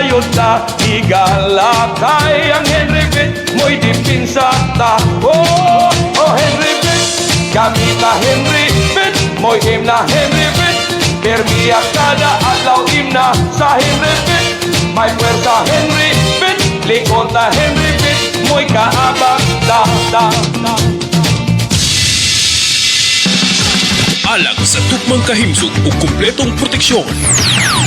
kayo ta higala kay ang Henry Pitt mo'y dipinsa ta. Oh, oh Henry Pitt, gamit na Henry Pitt, mo'y him na Henry Pitt, permiya kada adlaw imna sa Henry Pitt. May puwersa Henry Pitt, likod na Henry Pitt, mo'y kaabag da da da. Alang sa tukmang kahimsog o kumpletong proteksyon.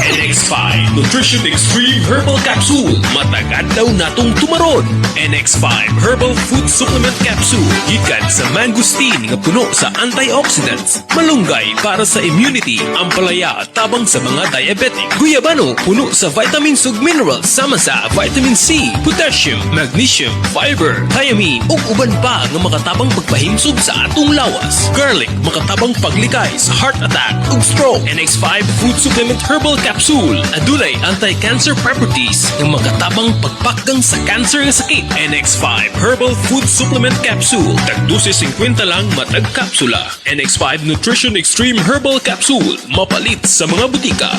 NX5 Nutrition Extreme Herbal Capsule. Matagad daw natong tumaron. NX5 Herbal Food Supplement Capsule. Gikan sa mangosteen nga puno sa antioxidants. Malunggay para sa immunity. Ampalaya tabang sa mga diabetic. Guyabano puno sa vitamins ug minerals sama sa vitamin C, potassium, magnesium, fiber, thiamine ug uban pa nga makatabang pagpahimsog sa atong lawas. Garlic makatabang paglikay sa heart attack ug stroke. NX5 Food Supplement Herbal Capsule adunay anti-cancer properties nga makatabang pagpakgang sa cancer nga sakit. NX5 Herbal Food Supplement Capsule tagdose 50 lang matag kapsula. NX5 Nutrition Extreme Herbal Capsule mapalit sa mga butika.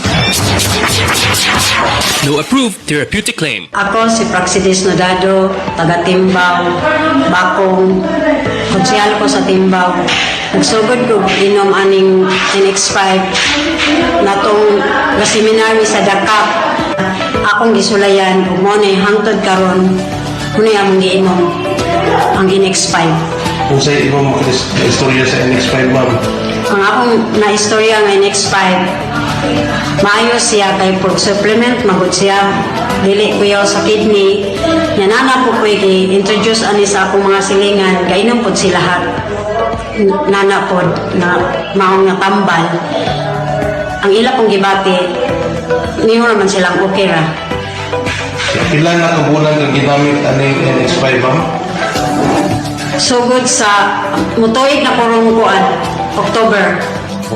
No approved therapeutic claim. Ako si Praxidis Nodado, taga Timbaw, Bakong, konsyal ko sa Timbaw. Nagsugod ko inom aning NX5 natong seminary sa Dakap. Akong gisulayan ug mo ni hangtod karon kuno among giinom ang NX5. Kung sa imong istorya sa NX5, ma'am? Ang akong naistorya ng NX5, maayo siya kay food supplement, magod siya. Dili ko yaw sa kidney. Nanana po ko i-introduce ani sa akong mga silingan, kainom po sila lahat. Nana po na maong nga tambal. Ang ila pong gibati, niyo naman silang okay ra. Ilan na kabulan kang ginamit aning NX5, ma'am? Sugod sa mutuig na kurong kuan, October.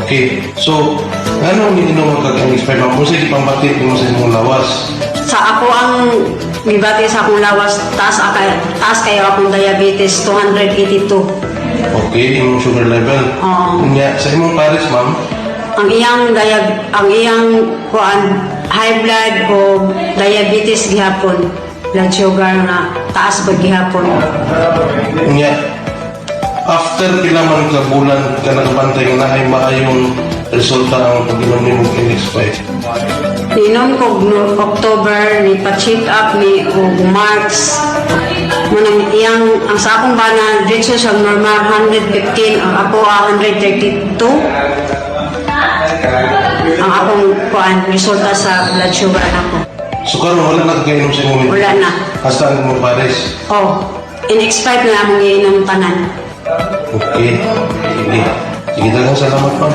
Okay. So, ano ang ininom kag NX5, ma'am? Kung sige pambati mo sa imong lawas? Sa ako ang gibati sa akong lawas, taas kayo akong diabetes, 282. Okay, imong sugar level. Oo. Nya, sa imong pares, ma'am? Ang iyang kuan high blood o diabetes gihapon, blood sugar na taas pag gihapon. Nya, after pila man ka bulan ka nakabantay nga naay maayong resulta ang pag-inom ni mong NX5. Ninom ko no October ni pa-check up ni og March. Munang ang sa akong bana dito sa normal 115, ang ako 132. Ang akong kuan resulta sa blood sugar nako. So karon wala na kainom sa imong Wala na. hasta ang imong pares. Oh, NX5 na among giinom tanan. Okay. Sige. Sige dagang salamat, ma'am.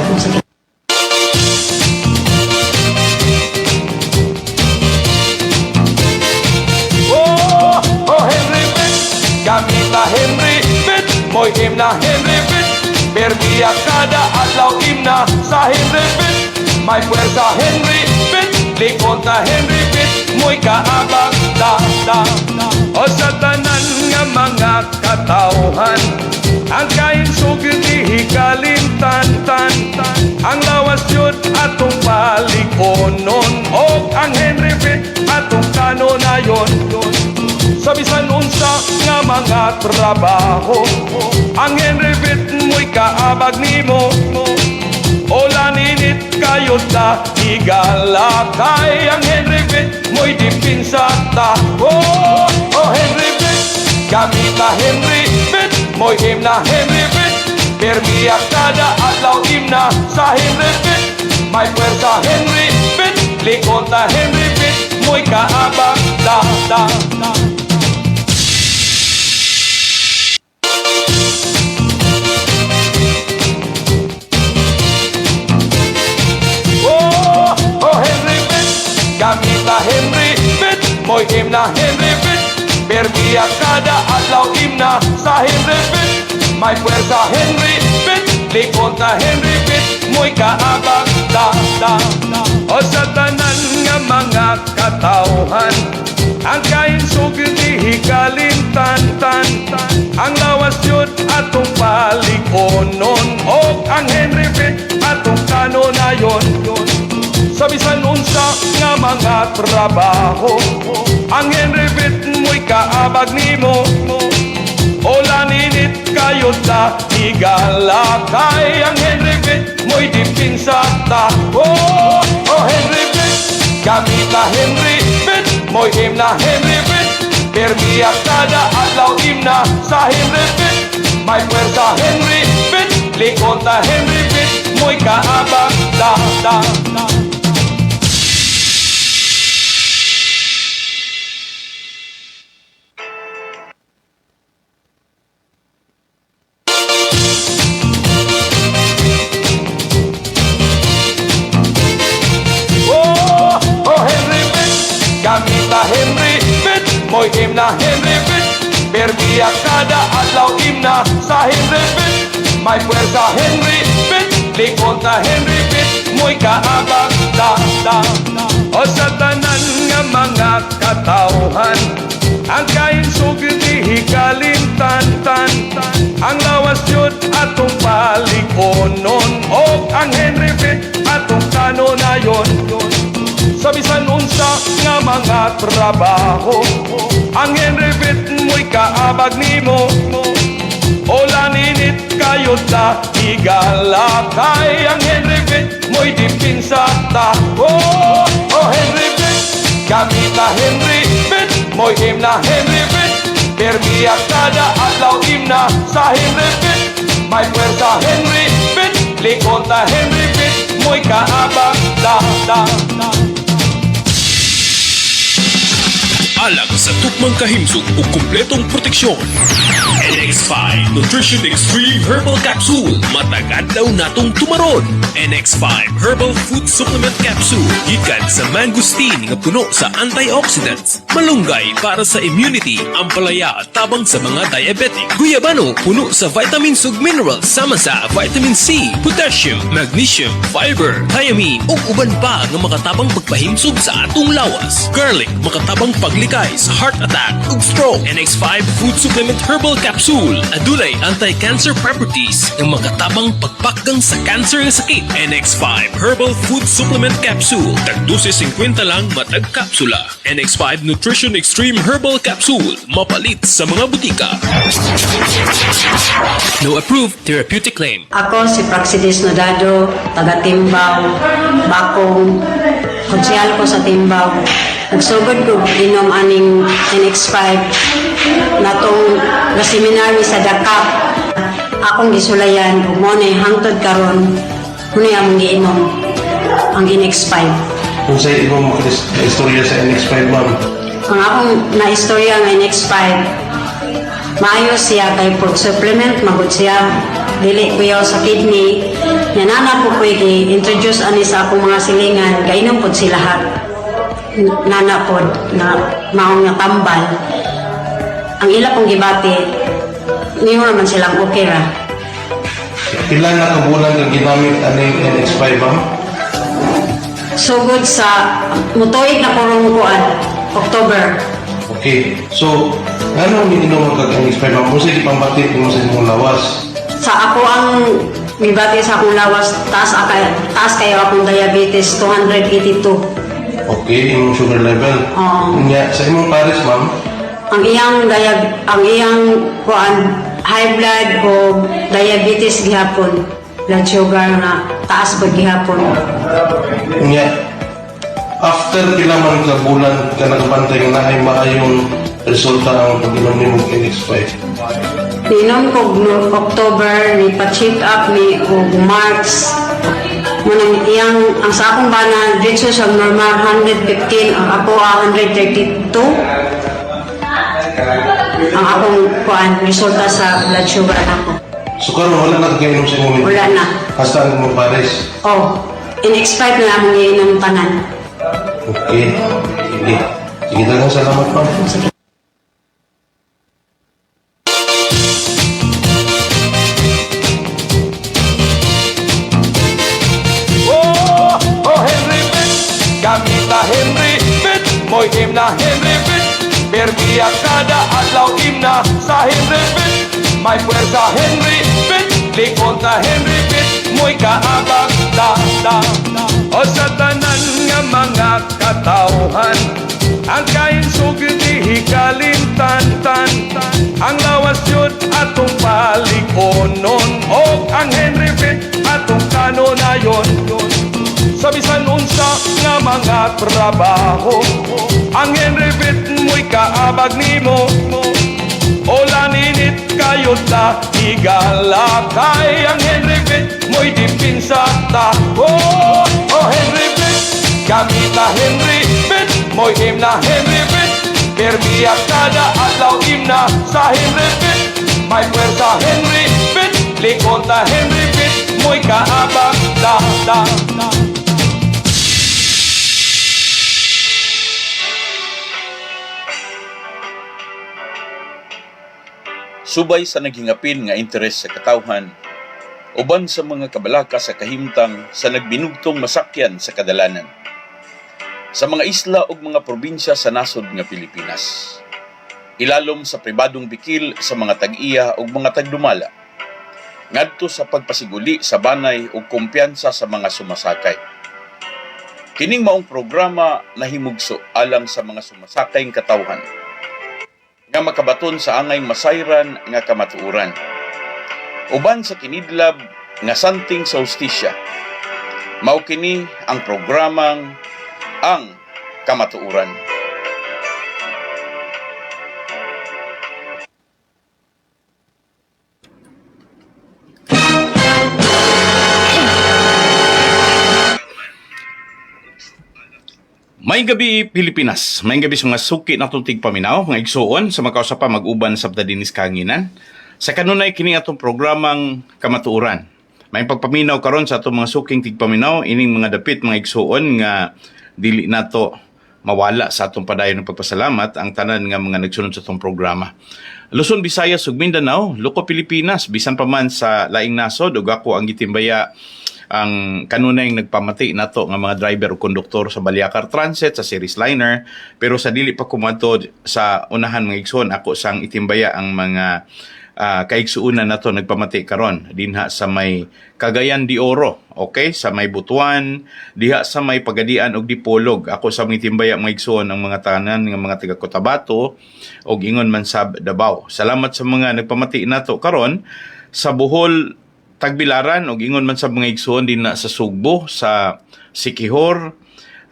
Oh, oh Henry Pitt, gamit na Henry Pitt, mo'y him na Henry Pitt, permiya kada adlaw imna sa Henry Pitt. May puwersa Henry Pitt, likod na Henry Pitt, mo'y kaabag da da da. O sa tanan nga mga katawhan, ang kain sugid ihigalin tan ang lawas yun atong palikonon, o ang Henry Pitt atong kanonayon. Sa bisan unsa nga mga trabaho, ang Henry Pitt mo'y kaabag nimo. Ola ninit kayo ta higala kay ang Henry Pitt mo'y dipinsa ta. Oh, oh Henry Pitt, gamit na Henry Pitt, mo'y him na Henry Pitt, permiya kada adlaw imna sa Henry Pitt. May puwersa Henry Pitt, likod na Henry Pitt, mo'y kaabag da da da. Gamit na Henry Pitt, mo'y him na Henry Pitt, permiya kada adlaw imna sa Henry Pitt. May puwersa Henry Pitt, likod na Henry Pitt, mo'y kaabag da da da. O sa tanan nga mga katawhan, ang kain sugid ihigalin tan ang lawas yun atong palikonon, o ang Henry Pitt atong kanonayon. Sa bisan unsa nga mga trabaho, ang Henry Pitt mo'y kaabag nimo. Ola ninit kayo ta higala kay ang Henry Pitt mo'y dipinsa ta. Oh, oh Henry Pitt, gamit na Henry Pitt, mo'y himna Henry Pitt. Permiya kada adlaw himna sa Henry Pitt. May puwersa Henry Pitt, likod na Henry Pitt, mo'y kaabag ta. Oh, oh Henry Pitt, gamit na Henry Pitt, mo'y himna Henry Pitt. Permiya kada adlaw himna sa Henry Pitt. May puwersa Henry Pitt, likod na Henry Pitt, mo'y kaabag ta. O sa tanan nga mga katawhan, ang kainsog di hikalimtan-tan. Ang lawas yun atong palikonon, o ang Henry Pitt atong kanonayon. Sa bisan unsa nga mga trabaho, ang Henry Pitt mo'y kaabag nimo. Ola ninit kayo ta higala kay ang Henry Pitt mo'y dipinsa ta. Oh, oh Henry Pitt, gamit na Henry Pitt, mo'y himna Henry Pitt. Permiya kada adlaw himna sa Henry Pitt. May puwersa Henry Pitt, likod na Henry Pitt, mo'y kaabag ta. Alang sa tukmang kahimsog o kumpletong proteksyon. NX5 Nutrition Extreme Herbal Capsule. Matagad daw natong tumaron. NX5 Herbal Food Supplement Capsule. Gikan sa mangosteen nga puno sa antioxidants. Malunggay para sa immunity. Ampalaya tabang sa mga diabetic. Guyabano puno sa vitamins ug minerals sama sa vitamin C, potassium, magnesium, fiber, thiamine ug uban pa nga makatabang pagpahimsog sa atong lawas. Garlic makatabang paglikay sa heart attack ug stroke. NX5 Food Supplement Herbal Capsule adunay anti-cancer properties nga makatabang pagpakgang sa cancer nga sakit. NX5 Herbal Food Supplement Capsule tagdose 50 lang matag kapsula. NX5 Nutrition Extreme Herbal Capsule mapalit sa mga butika. No approved therapeutic claim. Ako si Praxidis Nodado, taga Timbao, Bakong, konsyal ko sa Timbao. Nagsugod ko inom aning NX5 na tong seminary sa Dakap. Akong gisulayan ug mo na hangtod karon muna among giinom ang NX5. Kung sa ibang istorya sa NX5, ma'am, Ang akong naistorya ng NX5, maayos siya kay food supplement, magod siya, dili kuyaw sa kidney, nanana po ko i-introduce ani sa akong mga silingan, kainom po sila lahat. Nana po na maong nga tambal. Ang ila pong gibati, niyo naman silang okay ra. pila na kabulan kang ginamit aning NX5, ma'am? Sugod sa mutuig na kurong kuan, October. Okay. So, ano ang ininom kag NX5, ma'am? Kung sige pambati mo sa inyong lawas. Sa ako ang gibati sa akong lawas, taas kayo akong diabetes, 282. Okay, imong sugar level. Oo. Nya, sa imong pares, ma'am, Ang iyang kuan, high blood o diabetes gihapon, blood sugar na taas pag gihapon. nya, after pila man ka bulan ka nakabantay nga ay maayong resulta ang pag-inom ni mong NX5. Ninom ko October, ni pa-check up ni o March. Munang ang sa akong bana, dito sa normal 115, ang ako 132. Ang akong kuan, resulta sa blood sugar ako. So, karon wala na kagainom sa imong Wala na. hasta ang imong pares. Oh, NX5 na lang ang iinom tanan. Okay. Sige. Sige dagang salamat, ma'am. Sige. Oh, oh Henry Pitt, gamit na Henry Pitt, mo'y himna Henry Pitt. Permiya kada adlaw himna sa Henry Pitt. May puwersa Henry Pitt, likod na Henry Pitt, mo'y kaabag ta. o sa tanan nga mga katawhan. Ang kainsog di kalimtan ang lawas yun atong palikonon o ang Henry V atong kanonayon. Sa bisan unsa nga mga trabaho, ang Henry V mo'y kaabag nimo. O laninit kayo ta igalakay, ang Henry V mo'y dipinsa ta. Oh Henry V, kami na Henry V, mo'y him na Henry V. Permiya kada adlaw imna sa Henry V. May pwersa Henry V, likod na Henry V, mo'y kaabag da. Subay sa naghingapin nga interes sa katawhan, uban sa mga kabalaka sa kahimtang sa nagbinugtong masakyan sa kadalanan, sa mga isla ug mga probinsya sa nasod nga Pilipinas, ilalom sa pribadong bikil sa mga tag-iya ug mga tagdumala, ngadto sa pagpasiguli sa banay ug kumpiyansa sa mga sumasakay. Kining maong programa nahimugso alang sa mga sumasakay ng katawhan, nga makabaton sa angay masayran nga kamatuoran. Uban sa kinidlab nga santing sa hustisya, mao kini ang programang Ang Kamatuoran. May gabi Pilipinas, may gabi sa mga suki na tuntig paminaw, mga igsuon sa makausa pa mag-uban sa dinis kanginan. Sa kanunay kini atong programang Kamatuoran. May pagpaminaw karon sa atong mga suking tigpaminaw ining mga dapit mga igsuon nga dili nato mawala sa atong padayon ng pagpasalamat ang tanan nga mga nagsunod sa atong programa. Luzon, Visayas ug Mindanao, Luko Pilipinas, bisan pa man sa laing nasod ug ako ang gitimbaya ang kanunay nagpamati nato nga mga driver o konduktor sa Baliakar Transit sa Series Liner, pero sa dili pa kumadto sa unahan mga igsoon, ako sang itimbaya ang mga kaigsuunan nato nagpamati karon dinha sa may Cagayan de Oro, okay, sa may Butuan, diha sa may Pagadian ug Dipolog. Ako sa mitimbaya mga igsoon ang mga tanan nga mga taga Cotabato ug ingon man sa Davao. Salamat sa mga nagpamati nato karon sa Bohol, Tagbilaran o ingon man sa mga igsoon din na sa Sugbo, sa Siquijor,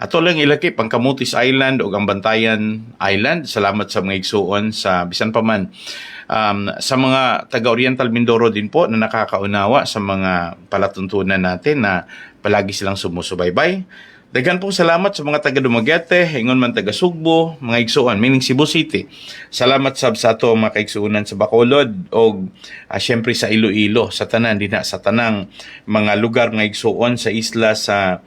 ato lang ilaki pang Camotes Island o ang Bantayan Island. Salamat sa mga igsoon sa bisan pa man sa mga taga-Oriental Mindoro din po na nakakaunawa sa mga palatuntunan natin na palagi silang sumusubaybay. Daghan pong salamat sa mga taga Dumaguete, ingon man taga Sugbo, mga igsuon, meaning Cebu City. Salamat sa ato mga kaigsuonan sa Bacolod o syempre sa Iloilo, sa tanan dinha sa tanang mga lugar nga igsuon sa isla sa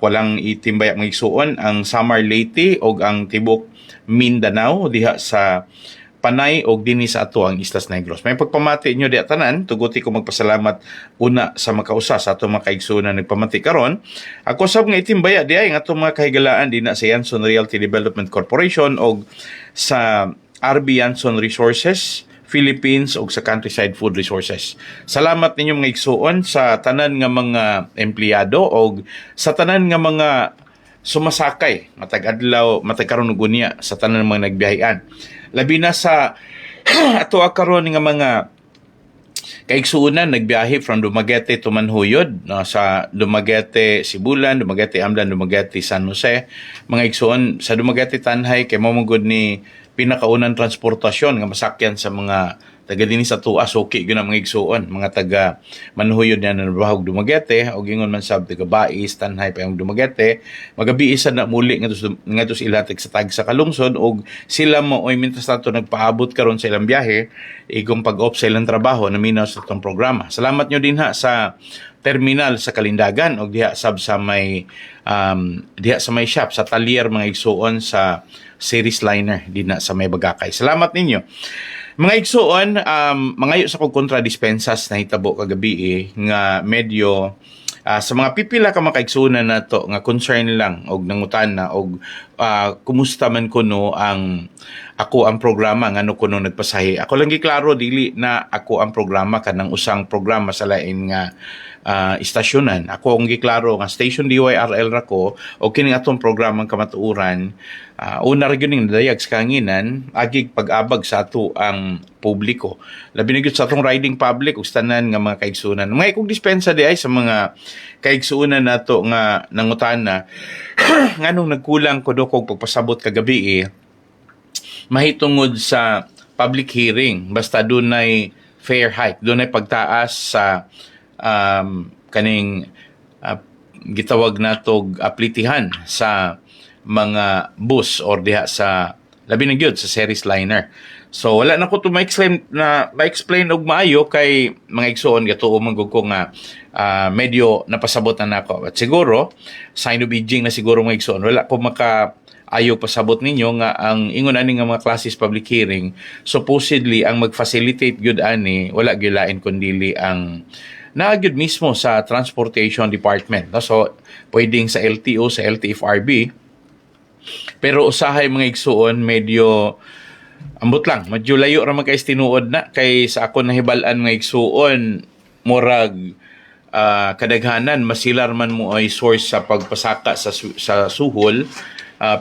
walang itimbaya mga igsuon, ang Samar Leyte o ang tibok Mindanao diha sa Panay o dinhi sa ato ang Islas Negros. May pagpamati inyo di tanan, tuguti ko magpasalamat una sa makausa sa ato mga kaigsuonan nagpamati karon. Ako sab nga itimbaya di ay nga ato mga kahigalaan dinha sa Yanson Realty Development Corporation o sa RB Yanson Resources Philippines o sa Countryside Food Resources. Salamat ninyo mga igsuon sa tanan nga mga empleyado o sa tanan nga mga sumasakay matag-adlaw matag-karon ug unya sa tanan mga nagbiyahean. Labi na sa ato karon nga mga kaigsuonan nagbiyahe from Dumaguete to Manhuyod, no, sa Dumaguete Sibulan, Dumaguete Amlan, Dumaguete San Jose. Mga igsuon sa Dumaguete Tanhay kay mao gud ni pinakaunang transportasyon nga masakyan sa mga taga dinhi sa tuwa suki gyud ang mga igsuon, mga taga Manhuyod na nabahog Dumaguete o gingon man sab taga Bais Tanhay pa yung Dumaguete, magabi isa na muli ngadto sila sa tag sa kalungsod og sila mo oy mintas nato nagpaabot karon sa ilang biyahe igong pag-off sa ilang trabaho na minaw sa itong programa. Salamat nyo din ha sa terminal sa Kalindagan o diha sab sa may diha sa may shop sa Talier mga igsuon sa Series Liner din na sa may Bagakay. Salamat ninyo. Mga igsuon, mangayo sa kong kontradispensas na hitabo kagabi nga medyo sa mga pipila ka makaigsunan na to nga concern lang og nangutan na og kumusta man kuno ang ako ang programa ngano kuno nagpasahi. Ako lang giklaro dili na ako ang programa kanang usang programa sa lain nga istasyonan. Ako ang giklaro nga station DYRL ra ko o kining atong programang kamatuoran. Una ra gyud ning nadayag sa kanginan agig pag-abag sa ato ang publiko. Labi na gyud sa atong riding public ug tanan nga mga kaigsunan. Mga ikong dispensa di ay sa mga kaigsunan nato nga nangutana nganong nagkulang ko do kog pagpasabot kagabi mahitungod sa public hearing basta dunay fair hike, dunay pagtaas sa kaning gitawag natog aplitihan sa mga bus or diha sa labi na gyud sa series liner. So wala na ko to ma-explain og maayo kay mga igsoon gatuo man gud ko nga medyo napasabot na nako. At siguro sign of aging na siguro mga igsoon wala ko ayaw pasabot ninyo nga ang ingon ani nga mga classes public hearing supposedly ang mag-facilitate gyud ani wala gyud lain kundili ang gyud mismo sa transportation department, no? So pwedeng sa LTO, sa LTFRB, pero usahay mga igsuon medyo ambot lang, medyo layo ra man kay tinuod na kay sa ako nahibal-an mga igsuon murag kadaghanan masilar man mo ay source sa pagpasaka sa suhol.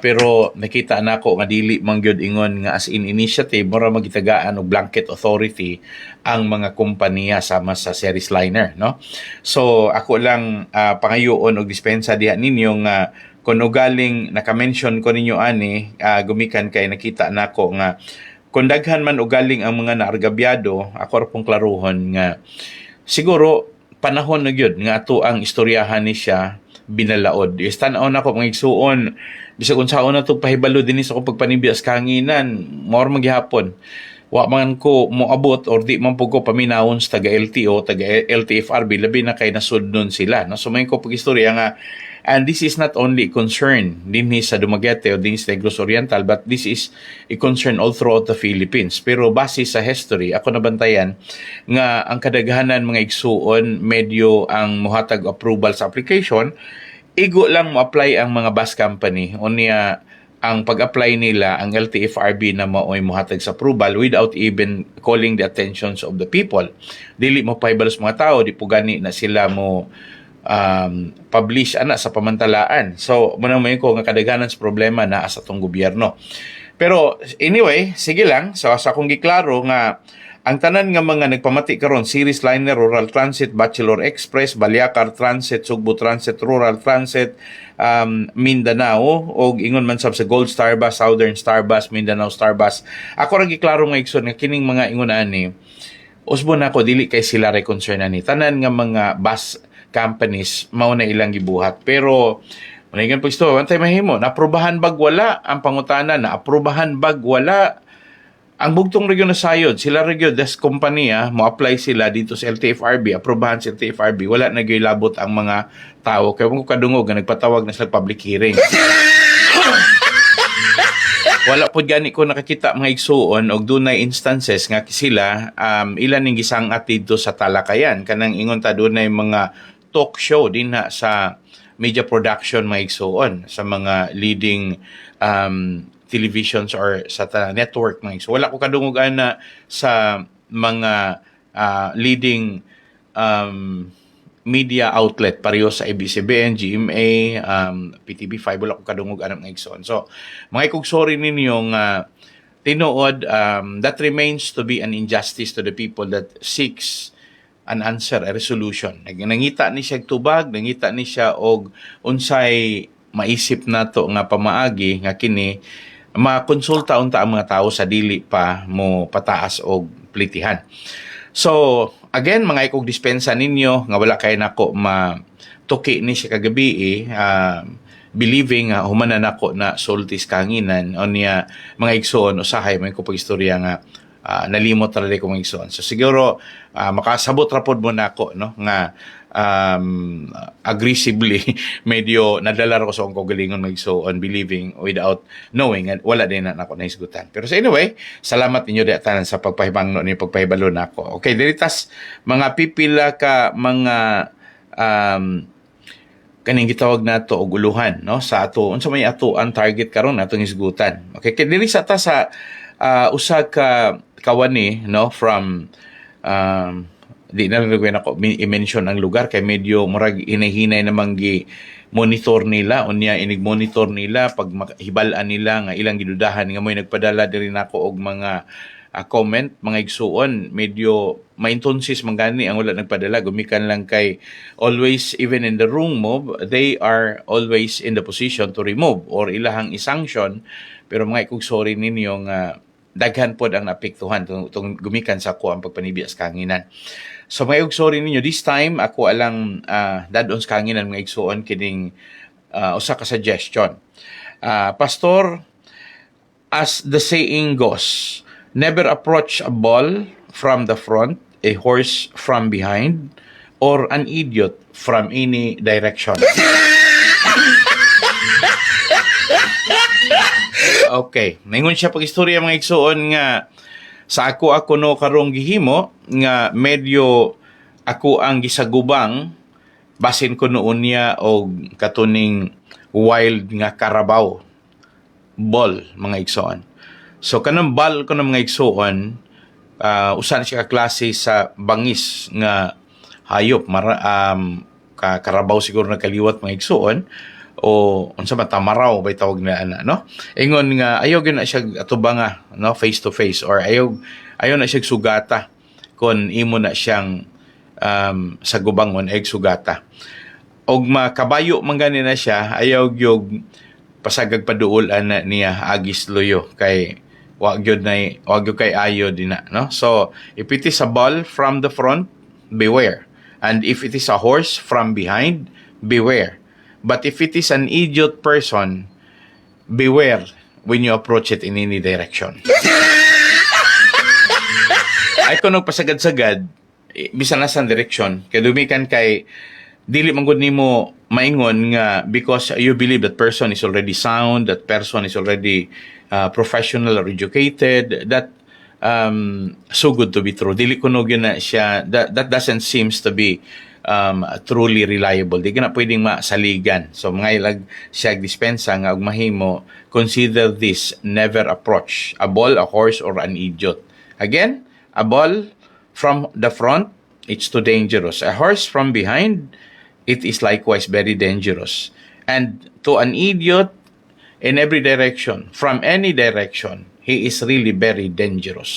Pero nakita nako nga dili man gyud ingon nga as in initiative mura magitagaan og blanket authority ang mga kompanya sama sa series liner, no? So ako lang pangayoon og dispensa diha ninyo nga kuno galing naka-mention ko ninyo ani gumikan kay nakita nako nga kung daghan man og galing ang mga naargabyado ako ra pong klaruhon nga siguro panahon na gyud nga ato ang istoryahan ni siya binalaod. Tan-aw na ko mga igsuon bisag unsaon na to pahibalo dinhi sa akong pagpanibiyas kanginan more maghapon wa man ko moabot or di man pud ko paminawon sa taga LTO taga LTFRB labi na kay nasudnon sila, no? So may ko pagistorya nga and this is not only concern dinhi sa Dumaguete o dinhi sa Negros Oriental but this is a concern all throughout the Philippines. Pero base sa history ako nabantayan nga ang kadaghanan mga igsuon medyo ang mohatag approval sa application igo lang mo-apply ang mga bus company unya ang pag-apply nila ang LTFRB na maoy mohatag sa approval without even calling the attentions of the people. Dili mo pahibalo sa mga tao, di po gani na sila mo publish ana sa pamantalaan. So muna ko nga kadaghanan sa problema na sa tong gobyerno. Pero anyway, sige lang sa akong giklaro nga ang tanan nga mga nagpamati karon series liner, Rural Transit, Bachelor Express, Baliacar Transit, Sugbo Transit, Rural Transit, Mindanao og ingon man sab sa Gold Star Bus, Southern Star Bus, Mindanao Star Bus. Ako ra giklaro nga igsoon nga kining mga ingon ani usbon ako dili kay sila re concern ani tanan nga mga bus companies mao na ilang gibuhat. Pero manigan pag isto antay mahimo naaprubahan bag wala ang pangutana na aprubahan bag wala ang bugtong region na sayod sila region des kompanya mo apply sila dito sa LTFRB aprubahan sa LTFRB wala na labot ang mga tao kay kung kadungog nga nagpatawag na sa public hearing. Wala pod gani ko nakakita mga igsuon og dunay instances nga sila ilan ning gisangat dito sa talakayan kanang ingon ta dunay mga talk show din na sa media production mga igsuon sa mga leading televisions or sa network mga igsuon. Wala ko kadungogan na sa mga leading media outlet pareho sa ABS-CBN, GMA, PTV5 wala ko kadungogan mga igsuon. So mga sorry ninyong tinuod that remains to be an injustice to the people that seeks an answer, a resolution. Nangita ni siya tubag, nangita ni siya og unsay maisip nato nga pamaagi nga kini makonsulta unta ang mga tao sa dili pa mo pataas og plitihan. So again mga ikog dispensa ninyo nga wala kay nako matuki ni siya kagabi believing humanan nako na sultis kanginan onya mga igsoon usahay may ko pagistorya nga nalimot ra ko mga igsoon. So siguro makasabot ra pod mo nako no nga aggressively medyo nadala ko sa akong kagalingon mga igsoon believing without knowing and wala din na nako naisgutan. Pero so anyway, salamat ninyo datan sa pagpahibangno ni pagpahibalo nako. Okay, diritas mga pipila ka mga kaning gitawag nato og uluhan no sa ato unsa may ato ang target karon atong isgutan. Okay, kay diri sa ta sa usa ka kawani no from di na lang ako i-mention ang lugar kay medyo murag hinahinay namang monitor nila unya inig-monitor nila pag hibalaan nila nga ilang gidudahan nga mo'y nagpadala diri nako og mga comment, mga igsuon, medyo maintonsis man gani ang wala nagpadala, gumikan lang kay always, even in the room mo, they are always in the position to remove or ilahang isanction, pero mga sorry ninyo nga daghan pod ang naapektuhan tong gumikan sa ako ang pagpanibiyas kanginan. So mga sorry ninyo, this time ako alang dadon sa kanginan mga igsuon kining usa ka suggestion. Pastor, as the saying goes, never approach a ball from the front, a horse from behind, or an idiot from any direction. Okay, maingon siya pag istorya mga igsuon nga sa ako no karong gihimo nga medyo ako ang gisagubang basin ko noon niya og katuning wild nga Carabao ball mga igsuon. So kanang ball ko ng mga igsuon usan siya ka klase sa bangis nga hayop Carabao siguro nagkaliwat mga igsuon o unsa man tamaraw bay tawag na ana no, ingon nga ayaw gyud na siya atubanga no face to face or ayaw na siya sugata kon imo na siyang sa gubangon ay sugata og makabayo man gani na siya ayaw gyud pasagag paduol ana niya agis luyo kay wag gyud kay ayo dina no. So if it is a ball from the front, beware, and if it is a horse from behind, beware. But if it is an idiot person, beware when you approach it in any direction. Ay kung nagpasagad-sagad, bisan na sa direction, kaya dumikan kay, dili man gud nimo maingon nga because you believe that person is already sound, that person is already professional or educated, that so good to be true. Dili kunog yun na siya, that doesn't seems to be truly reliable. Di ka na pwedeng masaligan. So mga ilag siya dispensa nga og mahimo, consider this never approach a ball, a horse, or an idiot. Again, a ball from the front, it's too dangerous. A horse from behind, it is likewise very dangerous. And to an idiot, in every direction, from any direction, he is really very dangerous.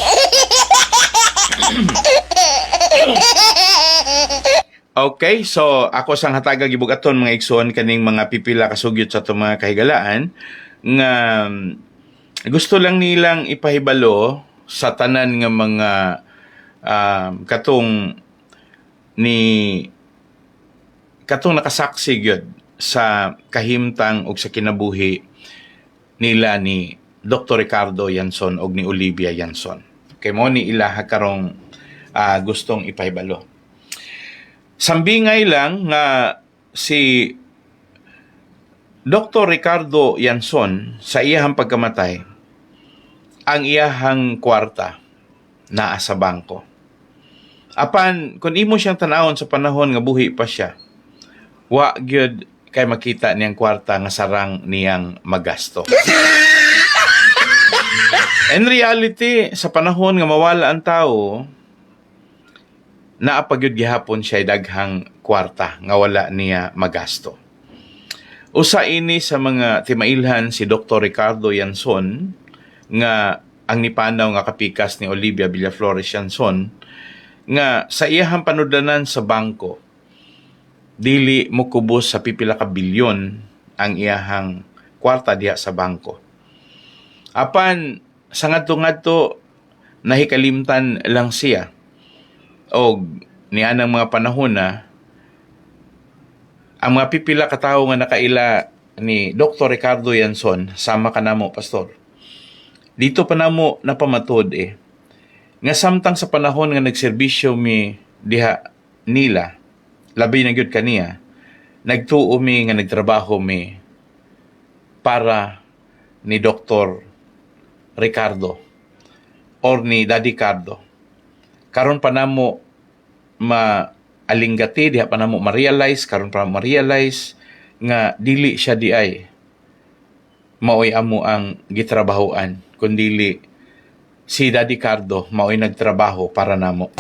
Okay, so ako sang hataga gibugaton mga igsoon kaning mga pipila kasugyot sa itong mga kahigalaan nga gusto lang nilang ipahibalo sa tanan nga mga katong nakasaksi gyud sa kahimtang ug sa kinabuhi nila ni Dr. Ricardo Yanson ug ni Olivia Yanson. Kay mo ni ilaha karong gustong ipahibalo. Sambingay lang nga si Dr. Ricardo Yanson sa iyahang pagkamatay, ang iyahang kwarta naa sa bangko. Apan kung imo siyang tanawon sa panahon nga buhi pa siya, wa gyud kay makita niyang kwarta nga sarang niyang magasto. In reality, sa panahon nga mawala ang tao, naapagyud gihapon siya daghang kwarta nga wala niya magasto. Usa ini sa mga timailhan si Dr. Ricardo Yanson nga ang nipanaw nga kapikas ni Olivia Villaflores Yanson nga sa iyahang panudlanan sa bangko dili mo kubos sa pipila ka bilyon ang iyahang kwarta diha sa bangko. Apan sa ngadto-ngadto nahikalimtan lang siya og nianang mga panahon na ang mga pipila ka tawo nga nakaila ni Dr. Ricardo Yanson sama ka namo pastor. Dito pa namo napamatod nga samtang sa panahon nga nagserbisyo mi diha nila labi na gyud kaniya nagtuo mi nga nagtrabaho mi para ni Dr. Ricardo or ni Daddy Cardo. Karon pa namo maalinggati, diha pa namo ma-realize, karon pa ma-realize nga dili siya di ay maoy amo ang gitrabahoan, kundi si Daddy Cardo maoy nagtrabaho para namo.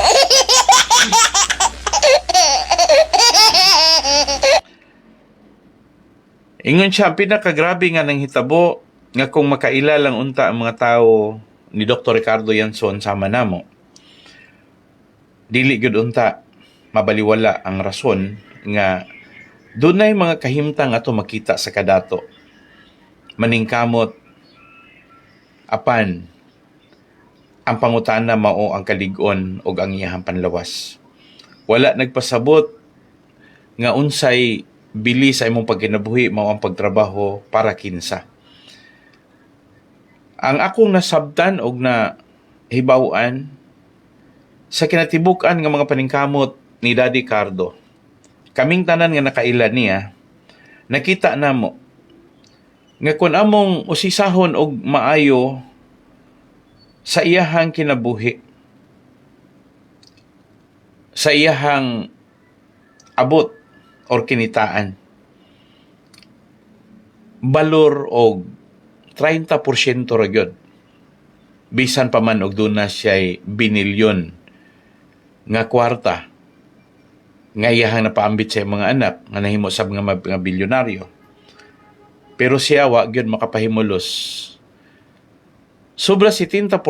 Ingon siya, pinakagrabe nga ng hitabo nga kung makaila lang unta ang mga tao ni Dr. Ricardo Yanson sama namo. Dili gyud unta mabaliwala ang rason nga dunay mga kahimtang ato makita sa kadato. Maningkamot apan ang pangutana mao ang kalig-on ug ang iyahang panlawas. Wala nagpasabot nga unsay bili sa imong pagkinabuhi mao ang pagtrabaho para kinsa. Ang akong nasabtan og na hibaw-an sa kinatibuk-an nga mga paningkamot ni Daddy Cardo, kaming tanan nga nakaila niya, nakita namo nga kun among usisahon og maayo sa iyahang kinabuhi, sa iyahang abot or kinitaan, balor og 30% ra gyud. Bisan pa man og duna siya'y binilyon nga kwarta nga iyahang napaambit sa mga anak nga nahimo sab nga mga bilyonaryo. Pero siya wa gyud makapahimulos. Sobra 70%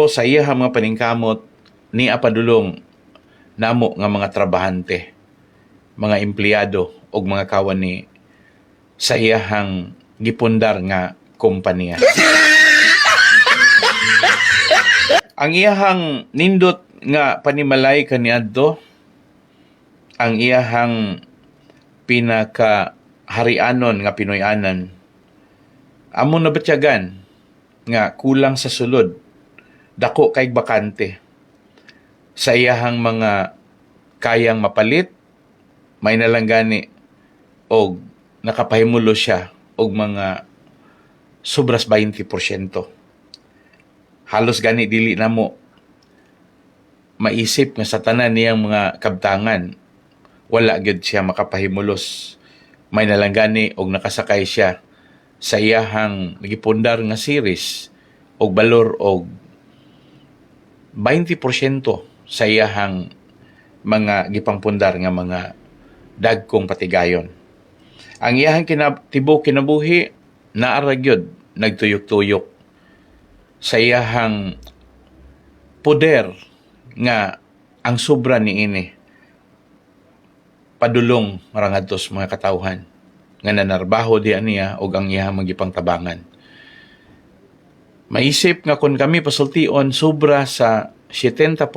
sa iyahang mga paningkamot ni apadulong namo nga mga trabahante, mga empleyado og mga kawan ni sa iyahang gipundar nga kompanya. Ang iyahang nindot nga panimalay kaniadto, ang iyahang pinaka harianon nga Pinoyanan, amo na batyagan nga kulang sa sulod, dako kay bakante sa iyahang mga kayang mapalit, may nalanggani og nakapahimulo siya og mga sobras 20%. Halos gani dili namo maisip nga sa tanan niyang mga kabtangan wala gyud siya makapahimulos. May nalanggani og nakasakay siya sa iyahang nagipundar nga series og balor og 20% sa iyahang mga gipangpundar nga mga dagkong patigayon. Ang iyahang kinabuhi naara gyud nagtuyok-tuyok sa iyahang poder nga ang sobra niini padulong marangadtos mga katawhan nga nanarbaho di aniya og ang iyahang magipangtabangan. Maisip nga kung kami pasultion sobra sa 70%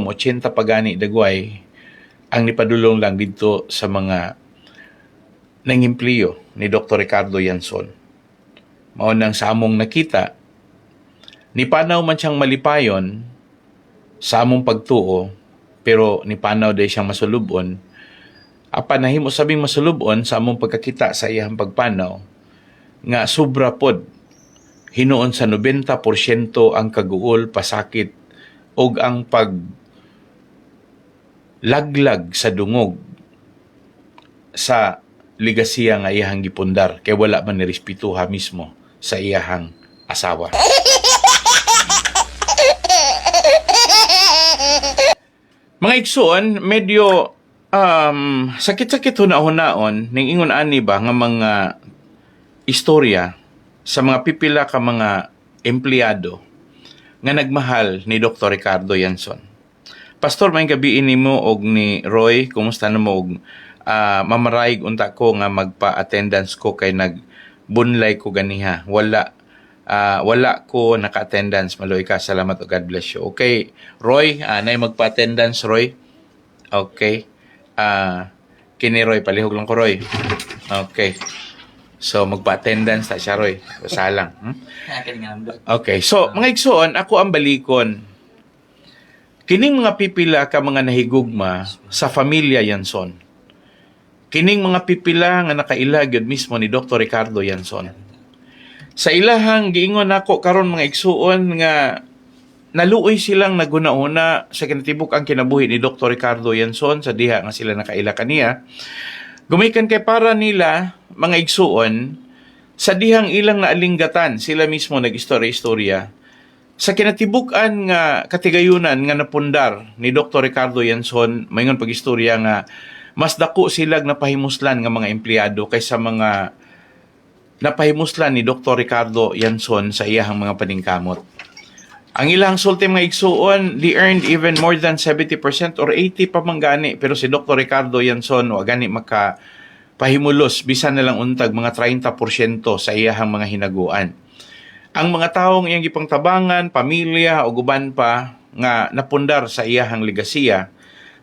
mo 80 pagani dagway ang nipadulong lang dito sa mga nangimpliyo ni Dr. Ricardo Yanson. Mao nang sa among nakita, nipanaw man siyang malipayon sa among pagtuo, pero nipanaw day siyang masulubon. Apan nahimo sabing masulubon sa among pagkakita sa iyang pagpanaw, nga sobra pod, hinuon sa 90% ang kaguol, pasakit, og ang paglaglag sa dungog sa ligasiya nga iyahang gipundar, kay wala man nirespetuha mismo sa iyahang asawa. Mga igsoon, medyo sakit-sakit huna-hunaon ning ingon ani ba nga mga istorya sa mga pipila ka mga empleyado nga nagmahal ni Dr. Ricardo Yanson. Pastor, may gabi nimo og ni Roy, kumusta na mo og mamaraig unta ko nga magpa-attendance ko kay nagbunlay ko ganiha. Wala ko naka-attendance. Maloy ka. Salamat o God bless you. Okay, Roy, nay magpa-attendance, Roy. Okay. Kini Roy, palihog lang ko, Roy. Okay. So, magpa-attendance ta siya, Roy. Salang. Okay. So, mga igsoon, ako ang balikon. Kining mga pipila ka mga nahigugma sa pamilya Yanson. Kining mga pipila nga nakaila gyud mismo ni Dr. Ricardo Yanson. Sa ilahang giingon nako karon mga igsuon nga naluoy silang naguna-una sa kinatibuk ang kinabuhi ni Dr. Ricardo Yanson sa diha nga sila nakaila kaniya. Gumikan kay para nila mga igsuon sa dihang ilang naalinggatan sila mismo nag-istorya-istorya sa kinatibuk-an nga katigayunan nga napundar ni Dr. Ricardo Yanson. Mayngon pag-istorya nga mas dako silang napahimuslan nga mga empleyado kaysa mga napahimuslan ni Dr. Ricardo Yanson sa iyahang mga paningkamot. Ang ilang sulti mga igsuon, they earned even more than 70% or 80% pa man gani. Pero si Dr. Ricardo Yanson, wa gani makapahimulos, bisan na lang untag mga 30% sa iyahang mga hinaguan. Ang mga taong iyang gipangtabangan, pamilya o guban pa nga napundar sa iyahang legasiya,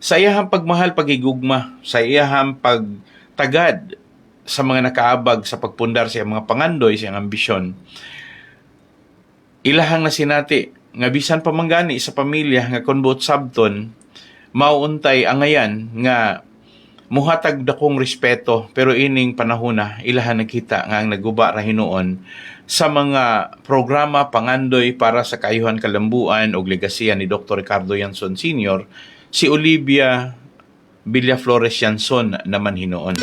sa iyahang pagmahal, pagigugma, sa iyahang pagtagad sa mga nakaabag sa pagpundar sa iyang mga pangandoy, sa iyang ambisyon. Ilahang na sinati nga bisan pamanggani sa pamilya nga kunbot sabton, mauuntay angayan nga muhatag dakong respeto, pero ining panahona ilahan nakita nga ang naguba ra hinuon sa mga programa pangandoy para sa kaayuhan kalambuan og legasiya ni Dr. Ricardo Yanson Sr., si Olivia Villaflores Yanson naman hinuon.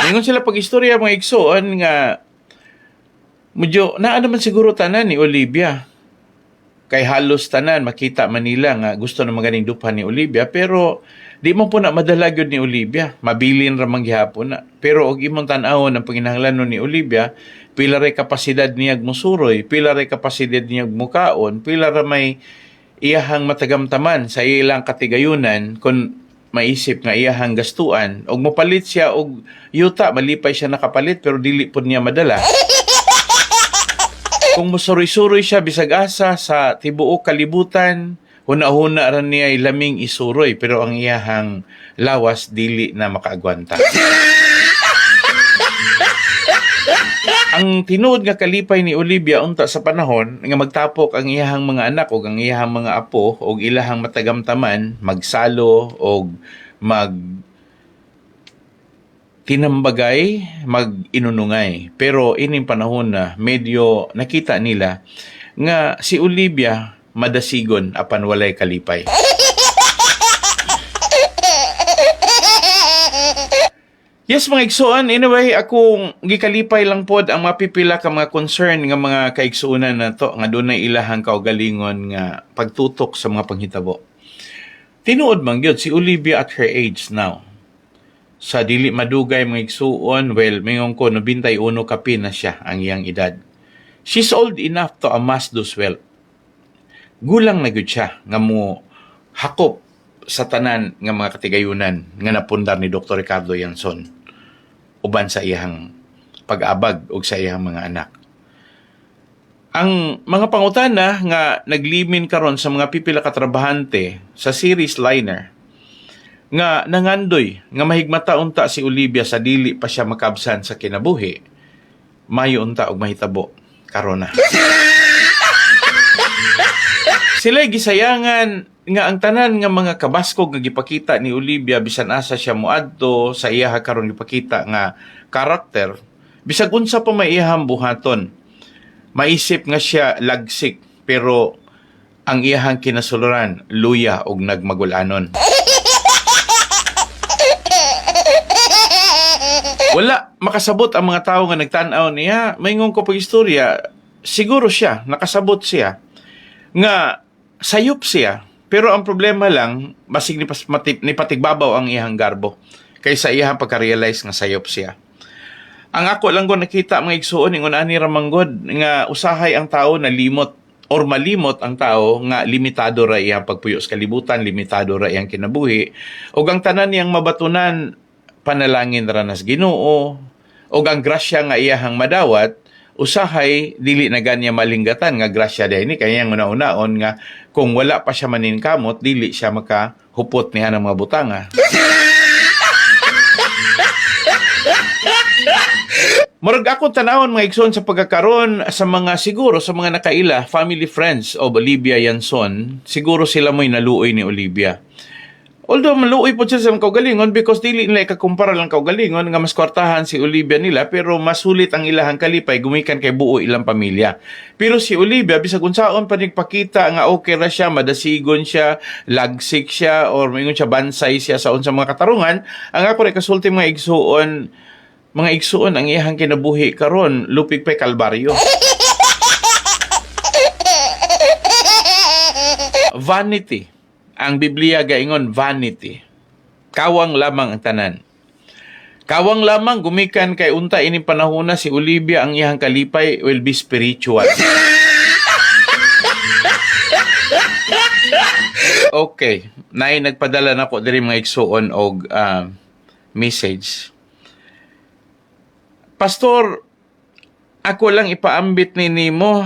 Ningon sila pag-istorya mga igsoon nga medyo naa naman siguro tanan ni Olivia. Kay halos tanan makita Manila nga gusto na maganing dupa ni Olivia, pero di man po na madalag yun ni Olivia. Mabilin ra man gihapon na. Pero og imong tan-awon ang panginahanglanon ni Olivia, pila ray kapasidad niya musuroy, pila ray kapasidad niya mukaon, pila ra may iyahang matagamtaman sa ilang katigayunan kung maisip nga iyahang gastuan. Og mopalit siya og yuta, malipay siya nakapalit pero dili pud niya madala. Kung musuroy-suroy siya bisag asa sa tibuok kalibutan, huna-huna ran niya ay laming isuroy, pero ang iyahang lawas dili na makaagwanta. Ang tinuod nga kalipay ni Olivia unta sa panahon nga magtapok ang iyahang mga anak o ang iyahang mga apo o ilahang matagamtaman, magsalo o tinambagay, mag-inunungay. Pero ining panahon na medyo nakita nila nga si Olivia madasigon apan walay kalipay. Yes, mga igsuon, anyway, akong gikalipay lang pod ang mapipila ka mga concern nga mga kaigsuonan na to nga dunay ilahang kaugalingon nga pagtutok sa mga panghitabo. Tinuod man gyud si Olivia at her age now. Sa dili madugay mga igsuon, well, mayong ko 91 kapin na siya ang iyang edad. She's old enough to amass those wealth. Gulang na gyud siya nga mo hakop sa tanan nga mga katigayunan nga napundar ni Dr. Ricardo Yanson uban sa iyang pag-abag og sa iyang mga anak. Ang mga pangutana nga naglimin karon sa mga pipila ka trabahante sa series liner nga nangandoy nga mahigmata unta si Olivia sa dili pa siya makabsan sa kinabuhi, mayo unta og mahitabo karon na. Sila'y gisayangan nga ang tanan nga mga kabaskog nga gipakita ni Olivia bisan asa siya moadto sa iyaha karon gipakita nga karakter, bisag unsa pa may iyahang buhaton. Maisip nga siya lagsik, pero ang iyahang kinasuluran luya og nagmagulanon. Wala makasabot ang mga tao nga nagtan-aw niya. Maingon ko pag istorya, siguro siya, nakasabot siya nga sayop siya. Pero ang problema lang, basig ni patigbabaw ang iyang garbo kaysa iyang pagka-realize nga sayop siya. Ang ako lang ko nakita mga igsuon, ingon ani ramanggod nga usahay ang tao na limot or malimot ang tao nga limitado ra iyang pagpuyo sa kalibutan, limitado ra iyang kinabuhi, o ang tanan niyang mabatunan panalangin ra nas Ginoo, o ang grasya nga iyahang madawat, usahay dili na ganya malinggatan nga grasya dahil ni kaya nga una-unaon nga kung wala pa siya maninkamot, dili siya makahupot niya ng mga butanga. Murag ako tanawon mga igsoon sa pagkakaroon sa mga siguro sa mga nakaila, family friends of Olivia Yanson, siguro sila mo'y naluoy ni Olivia. Although maluoy po siya sa kaugalingon because dili nila ikakumpara lang kaugalingon nga mas kwartahan si Olivia nila, pero mas sulit ang ilahang kalipay gumikan kay buo ilang pamilya. Pero si Olivia bisag unsaon pa nagpakita nga okay ra siya, madasigon siya, lagsik siya, or mingon siya bansay siya sa unsang mga katarungan, ang ako ray kasulti mga igsuon ang iyang kinabuhi karon lupig pay kalbaryo. Vanity. Ang Biblia gaingon vanity. Kawang lamang ang tanan. Kawang lamang gumikan kay unta ini panahona si Olivia ang iyang kalipay will be spiritual. Okay, naay nagpadala na ko diri mga igsuon og message. Pastor, ako lang ipaambit ni nimo.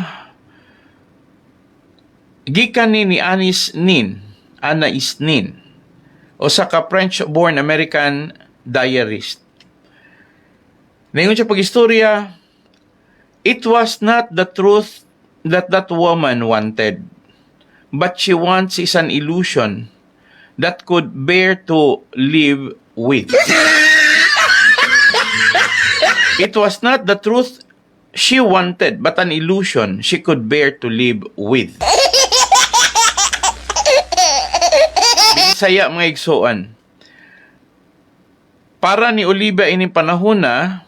Gikan ni Anais Nin, o sa ka-French-born American diarist. Naingon siya pag-istorya, it was not the truth that that woman wanted, but she wants is an illusion that could bear to live with. It was not the truth she wanted, but an illusion she could bear to live with. Bisaya mga igsoon. Para ni Olivia ini panahon na,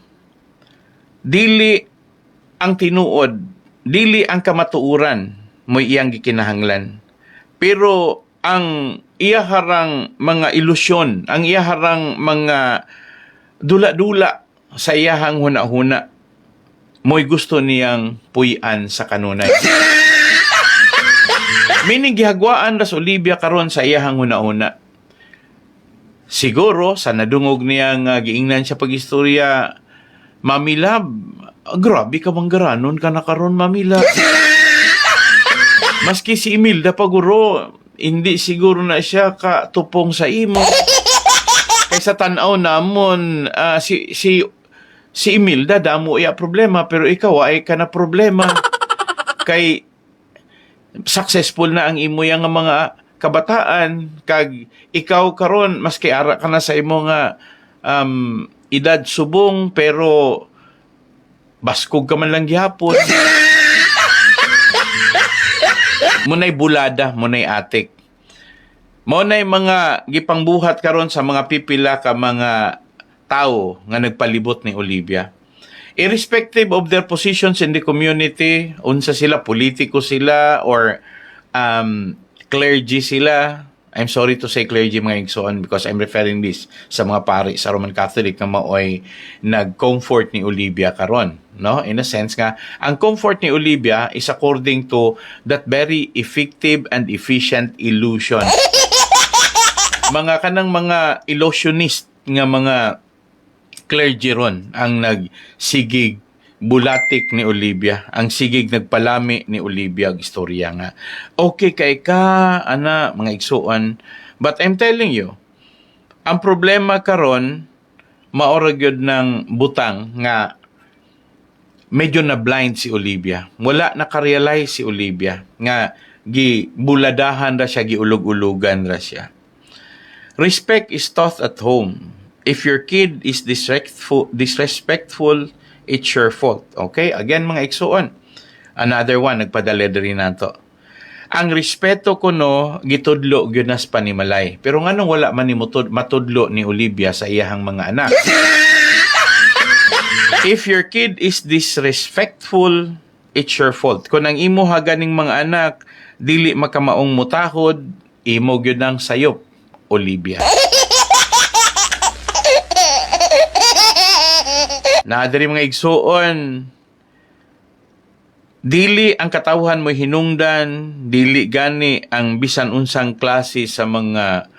dili ang tinuod, dili ang kamatuuran mo iyang gikinahanglan. Pero ang iyaharang mga ilusyon, ang iyaharang mga dula-dula sa iyahang huna-huna, mo'y gusto niyang puy-an sa kanunay. Meaning gihagwaan ras Olivia karon sa iyahang huna-huna. Siguro sa nadungog niya nga giingnan siya pag-istorya, Mami Love, grabe ka manggaranon ka na karon Mami Love. Maski si Imelda paguro, hindi siguro na siya katupong sa imo. Kaysa tanaw namon si Imelda damo iya problema pero ikaw ay ka na problema. Kay successful na ang imo yang mga kabataan kag ikaw karon maski ara ka na sa imo nga edad subong pero baskog ka man lang gihapon. Munay bulada, munay atik. Munay mga gipangbuhat karon sa mga pipila ka mga tao nga nagpalibot ni Olivia. Irrespective of their positions in the community, unsa sila, politiko sila or clergy sila. I'm sorry to say clergy mga igsoon because I'm referring this sa mga pari sa Roman Catholic na maoy nag-comfort ni Olivia karon, no? In a sense nga, ang comfort ni Olivia is according to that very effective and efficient illusion. Mga kanang mga illusionist nga mga clergy ron ang nagsigig bulatik ni Olivia, ang sigig nagpalami ni Olivia ang istorya nga. Okay kay ka, ana, mga igsuon. But I'm telling you, ang problema karon maorag yun ng butang nga medyo na blind si Olivia. Wala nakarealize si Olivia nga gibuladahan ra siya, giulog-ulugan ra siya. Respect is taught at home. If your kid is disrespectful, it's your fault. Okay? Again, mga igsuon. Another one, nagpadala rin nato. Ang respeto ko no, gitudlo gyunas panimalay. Pero nganong wala man ni matudlo ni Olivia sa iyahang mga anak. If your kid is disrespectful, it's your fault. Kung ang imo haganing mga anak, dili makamaong mutahod, imo gyud ang sayop, Olivia. Naadiri mga igsuon, dili ang katawhan mo hinungdan, dili gani ang bisan unsang klase sa mga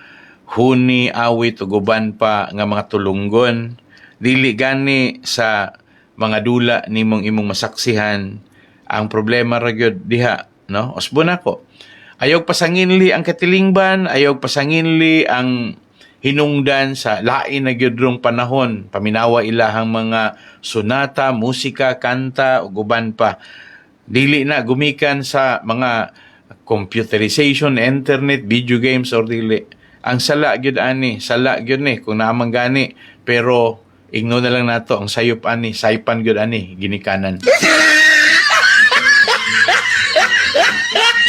huni, awit o guban pa nga mga tulunggon, dili gani sa mga dula nimong imong masaksihan. Ang problema ra gyud diha, no? Usbon ako. Ayog pasanginli ang katilingban, ayog pasanginli ang hinungdan sa lain na gyudrong panahon, paminawa ilahang mga sonata, musika, kanta o guban pa. Dili na gumikan sa mga computerization, internet, video games or dili. Ang sala gyud ani, sala gyud ni kung naamang gani, pero igno na lang nato ang sayop ani, saypan gyud ani ginikanan.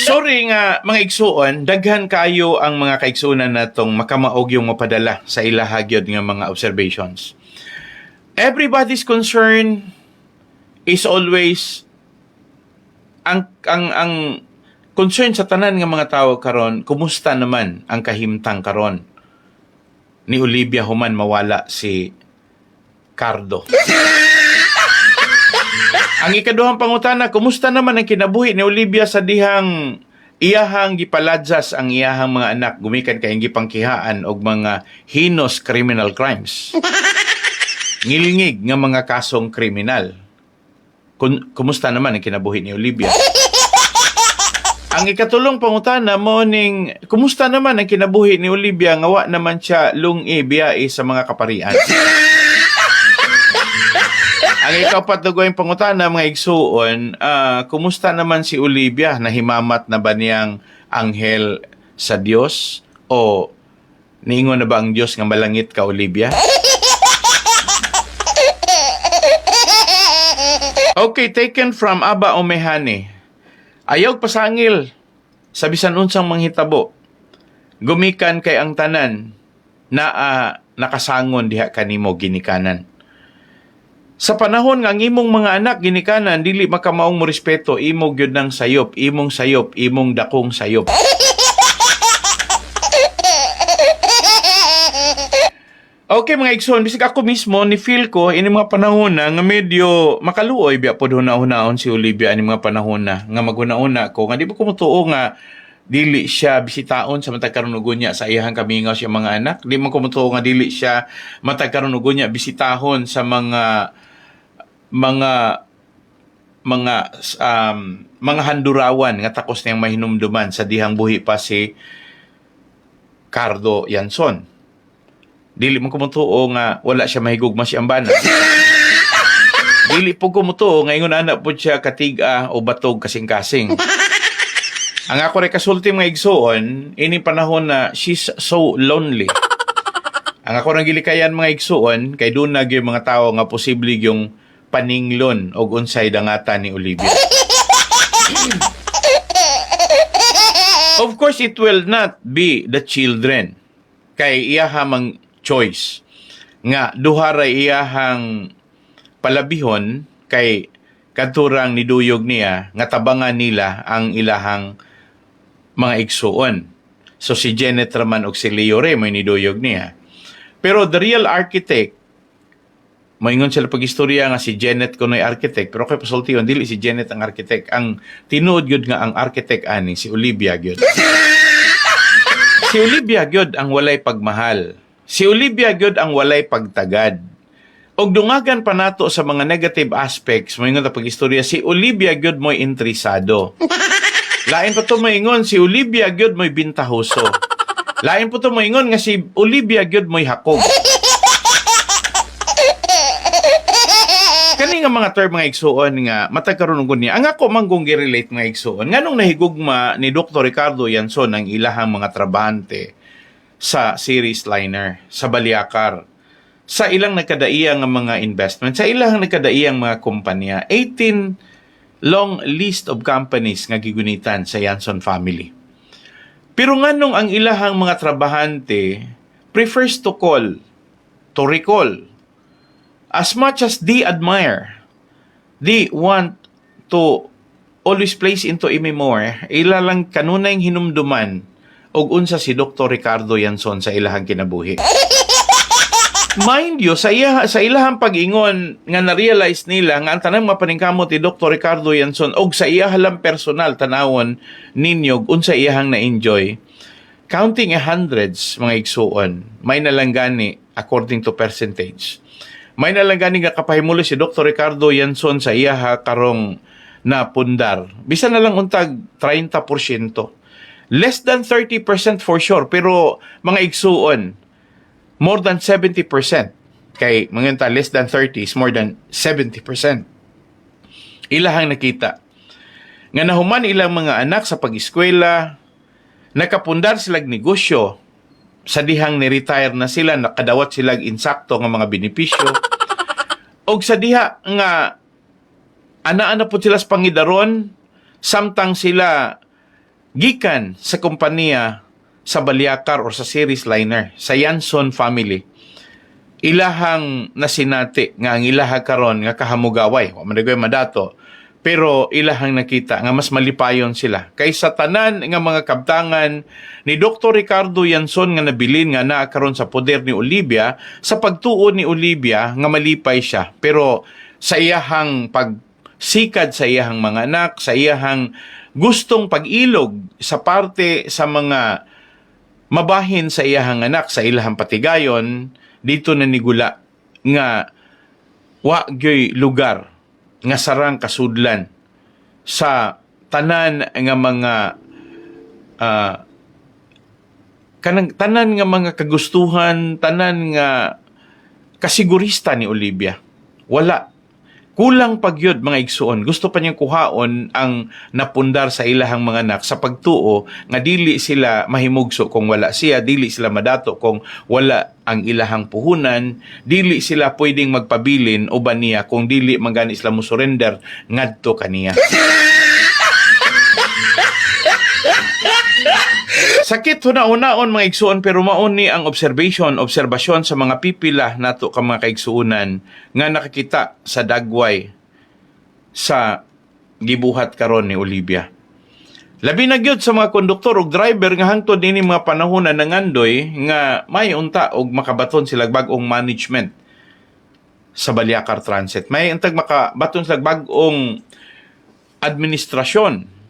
Sorry nga mga igsuon, daghan kayo ang mga kaigsunan natong makamaog yung mapadala sa ilahagyod nga mga observations. Everybody's concern is always ang concern sa tanan nga mga tao karon, kumusta naman ang kahimtang karon ni Olivia human mawala si Cardo. Ang ikaduhang pangutana, kumusta naman ang kinabuhi ni Olivia sa dihang iyahang gipaladzas ang iyahang mga anak gumikan kay gipangkihaan og mga heinous criminal crimes. Ngilingig nga mga kasong kriminal. Kumusta naman ang kinabuhi ni Olivia? Ang ikatulong pangutana mo ning kumusta naman ang kinabuhi ni Olivia nga wa naman siya lungi biyae sa mga kaparian. Ang ikapat na gawing pangutana mga igsuon, kumusta naman si Olivia? Nahimamat na ba niyang anghel sa Diyos? O niingon na ba ang Diyos nga malangit ka, Olivia? Okay, taken from Aba Omehane. Ayaw pasangil sa bisan unsang manghitabo. Gumikan kay ang tanan na nakasangon diha kanimo ginikanan. Sa panahon nga ang imong mga anak ginikanan dili makamaong mo respeto, imo gyud nang sayop, imong dakong sayop. Okay mga igsoon, bisig ako mismo ni feel ko ini mga panahon na nga medyo makaluoy biya pod hunahon si Olivia ini mga panahon na nga maghuna-una ko nga di ba ko mutuo nga dili siya bisitaon sa matag karon ug unya sa iyahang kamingaw siya mga anak, di man ko mutuo nga dili siya matag karon ug unya bisitahon sa mga handurawan nga takos niyang mahinumduman sa dihang buhi pa si Cardo Yanson. Dili mo kumutuo nga wala siya mahigugma siyang bana. Dili po kumutuo nga ingon anak po siya katiga o batog kasing-kasing. Ang ako rin kasulti mga igsuon, ini panahon na she's so lonely. Ang ako rin gilikayan mga igsuon, kay doon na yung mga tao nga posible yung paninglon o unsay dangata ni Olivia. Of course, it will not be the children. Kay iyahamang choice. Nga, duhara iyahang palabihon kay katurang niduyog niya, nga tabangan nila ang ilahang mga igsuon. So si Janet Raman o si Leo Ray may niduyog niya. Pero the real architect, maingon sila pag-istorya nga si Janet kuno'y architect, pero kay pasultiyon, dili si Janet ang architect. Ang tinuod yun nga ang architect ani, si Olivia yun. Si Olivia yun ang walay pagmahal. Si Olivia yun ang walay pagtagad. Og dungagan pa nato sa mga negative aspects, maingon na pag-istorya, si Olivia yun mo'y intrisado. Lain pa to maingon, si Olivia yun mo'y bintahoso. Lain po to maingon nga si Olivia yun mo'y hakog. Kani nga mga term mga igsuon nga matag karon ug niya. Ang ako manggong gi-relate mga igsuon. Nganong nahigugma ni Dr. Ricardo Yanson ang ilahang mga trabahante sa series liner, sa Baliakar, sa ilang nagkadaiyang mga investment, sa ilang nagkadaiyang mga kumpanya, 18 long list of companies nga gigunitan sa Yanson family. Pero nganong ang ilahang mga trabahante prefers to recall, as much as they admire, they want to always place into a memoir, ilalang kanunay hinumduman og unsa si Dr. Ricardo Yanson sa ilahang kinabuhi. Mind you, sa ilahang pag-ingon nga na-realize nila nga ang tanang mapaningkamot ni Dr. Ricardo Yanson og sa iyahalang personal tanawon ninyo unsa iyahang na-enjoy, counting hundreds mga igsuon, may nalanggani according to percentage. May nalanggani nga kapahimulo si Dr. Ricardo Yanson sa iyaha karong na pundar. Bisa na lang untag 30%. Less than 30% for sure, pero mga igsuon, more than 70%. Kay mga less than 30 is more than 70%. Ilahang nakita. Nga nahuman ilang mga anak sa pag-eskwela, nakapundar silang negosyo, sa dihang ni-retire na sila, nakadawat silang insakto ng mga benepisyo, o sa diha nga ana-ana po sila sa pangidaron, samtang sila gikan sa kompanya sa Baliakar o sa series liner, sa Yanson family, ilahang nasinati nga ang ilaha karon nga kahamugaway, wa man madato, pero ilahang nakita nga mas malipayon sila kaysa tanan nga mga kabtangan ni Dr. Ricardo Yanson nga nabilin nga naa karon sa poder ni Olivia sa pagtuo ni Olivia nga malipay siya, pero sa iyahang pagsikad sa iyahang mga anak, sa iyahang gustong pag-ilog sa parte sa mga mabahin sa iyahang anak, sa ilahang patigayon, dito na nigula nga wa gyoy lugar nga sarang kasudlan sa tanan nga mga tanan nga mga kagustuhan, tanan nga kasigurista ni Olivia. Wala. Kulang pagyod mga igsuon. Gusto pa niyang kuhaon ang napundar sa ilahang mga anak sa pagtuo nga dili sila mahimugso kung wala siya, dili sila madato kung wala ang ilahang puhunan, dili sila pwedeng magpabilin o niya kung dili magani sila mo surrender ngadto kaniya. Sakit hunaon mga igsuon, pero mauni ang obserbasyon sa mga pipila nato ka mga kaigsuunan nga nakakita sa dagway sa gibuhat karon ni Olivia. Labi na gyud sa mga konduktor ug driver nga hangtod ini mga panahon na nangandoy nga may unta og makabaton sila bag-ong management sa Baliakar Transit. May untag makabaton sila bag-ong administrasyon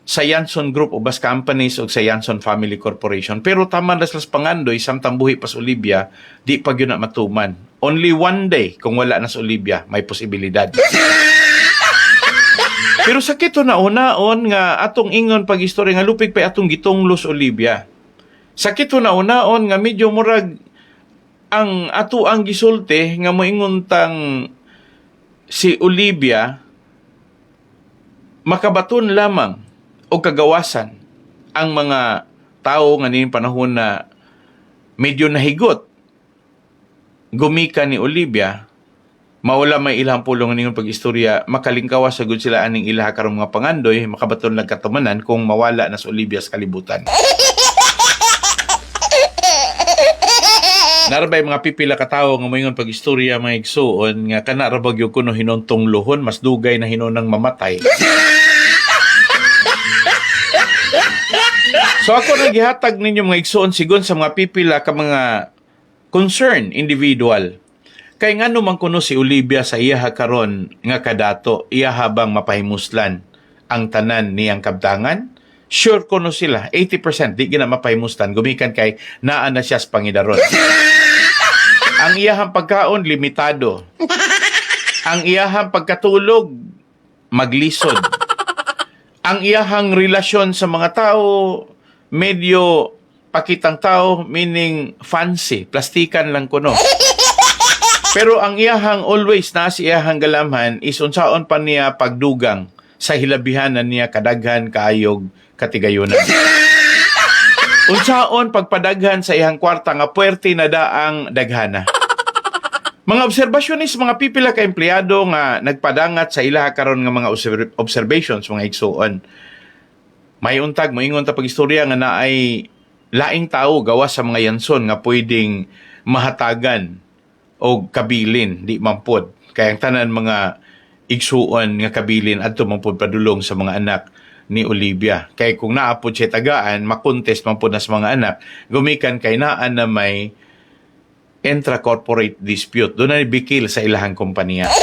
sa Yanson Group o Bus Companies o sa Yanson Family Corporation. Pero tama na sila pangandoy, samtang buhi pa sa Olivia, di pa yun na matuman. Only one day, kung wala na sa Olivia, may posibilidad. Pero sakit na unaon nga atong ingon pag-istorya nga lupig pa atong gitonglos Olivia. Sakit na unaon nga medyo murag ang ato ang gisulti nga moingon tang si Olivia makabaton lamang o kagawasan ang mga tao nga ning panahon na medyo nahigot gumika ni Olivia, maula may ilang pulong ning pag-istorya, makalingkawas sa gud sila aning ilaha karong mga pangandoy, makabaton lang katumanan kung mawala na sa Olivia sa kalibutan. Narabay mga pipila ka tawo nga moingon pag-istorya mga igsuon nga kana ra bagyo kuno hinontong luhon, mas dugay na hinunang mamatay. So ako nagihatag ninyo mga igsoon sigon sa mga pipila ka mga concerned individual. Kay ngano man kuno si Olivia sa iyaha karon nga kadato, iya habang mapahimuslan ang tanan niyang kabtangan. Sure kuno sila, 80% di gina mapahimuslan, gumikan kay naa na siya sa pangidaron. Ang iyahang pagkaon limitado. Ang iyahang pagkatulog maglisod. Ang iyahang relasyon sa mga tao medyo pakitang tao, meaning fancy, plastikan lang kuno. Pero ang iyahang always na si iyahang galamhan is unsaon pa niya pagdugang sa hilabihan na niya kadaghan kaayog katigayunan. Unsaon pagpadaghan sa iyang kwarta nga puwerte na daang daghana. Mga obserbasyonis, mga pipila ka empleyado nga nagpadangat sa ilaha karon nga mga observations, mga igsuon. May untag, moingon ta pag-istorya nga naay laing tao gawa sa mga Yanson nga pwedeng mahatagan o kabilin, di mampod. Kaya ang tanan mga igsuon nga kabilin adto mampod padulong sa mga anak ni Olivia. Kaya kung naapod siya tagaan, makontest mampod na sa mga anak, gumikan kay naan na may intra-corporate dispute. Doon na bikil sa ilahang kompanya.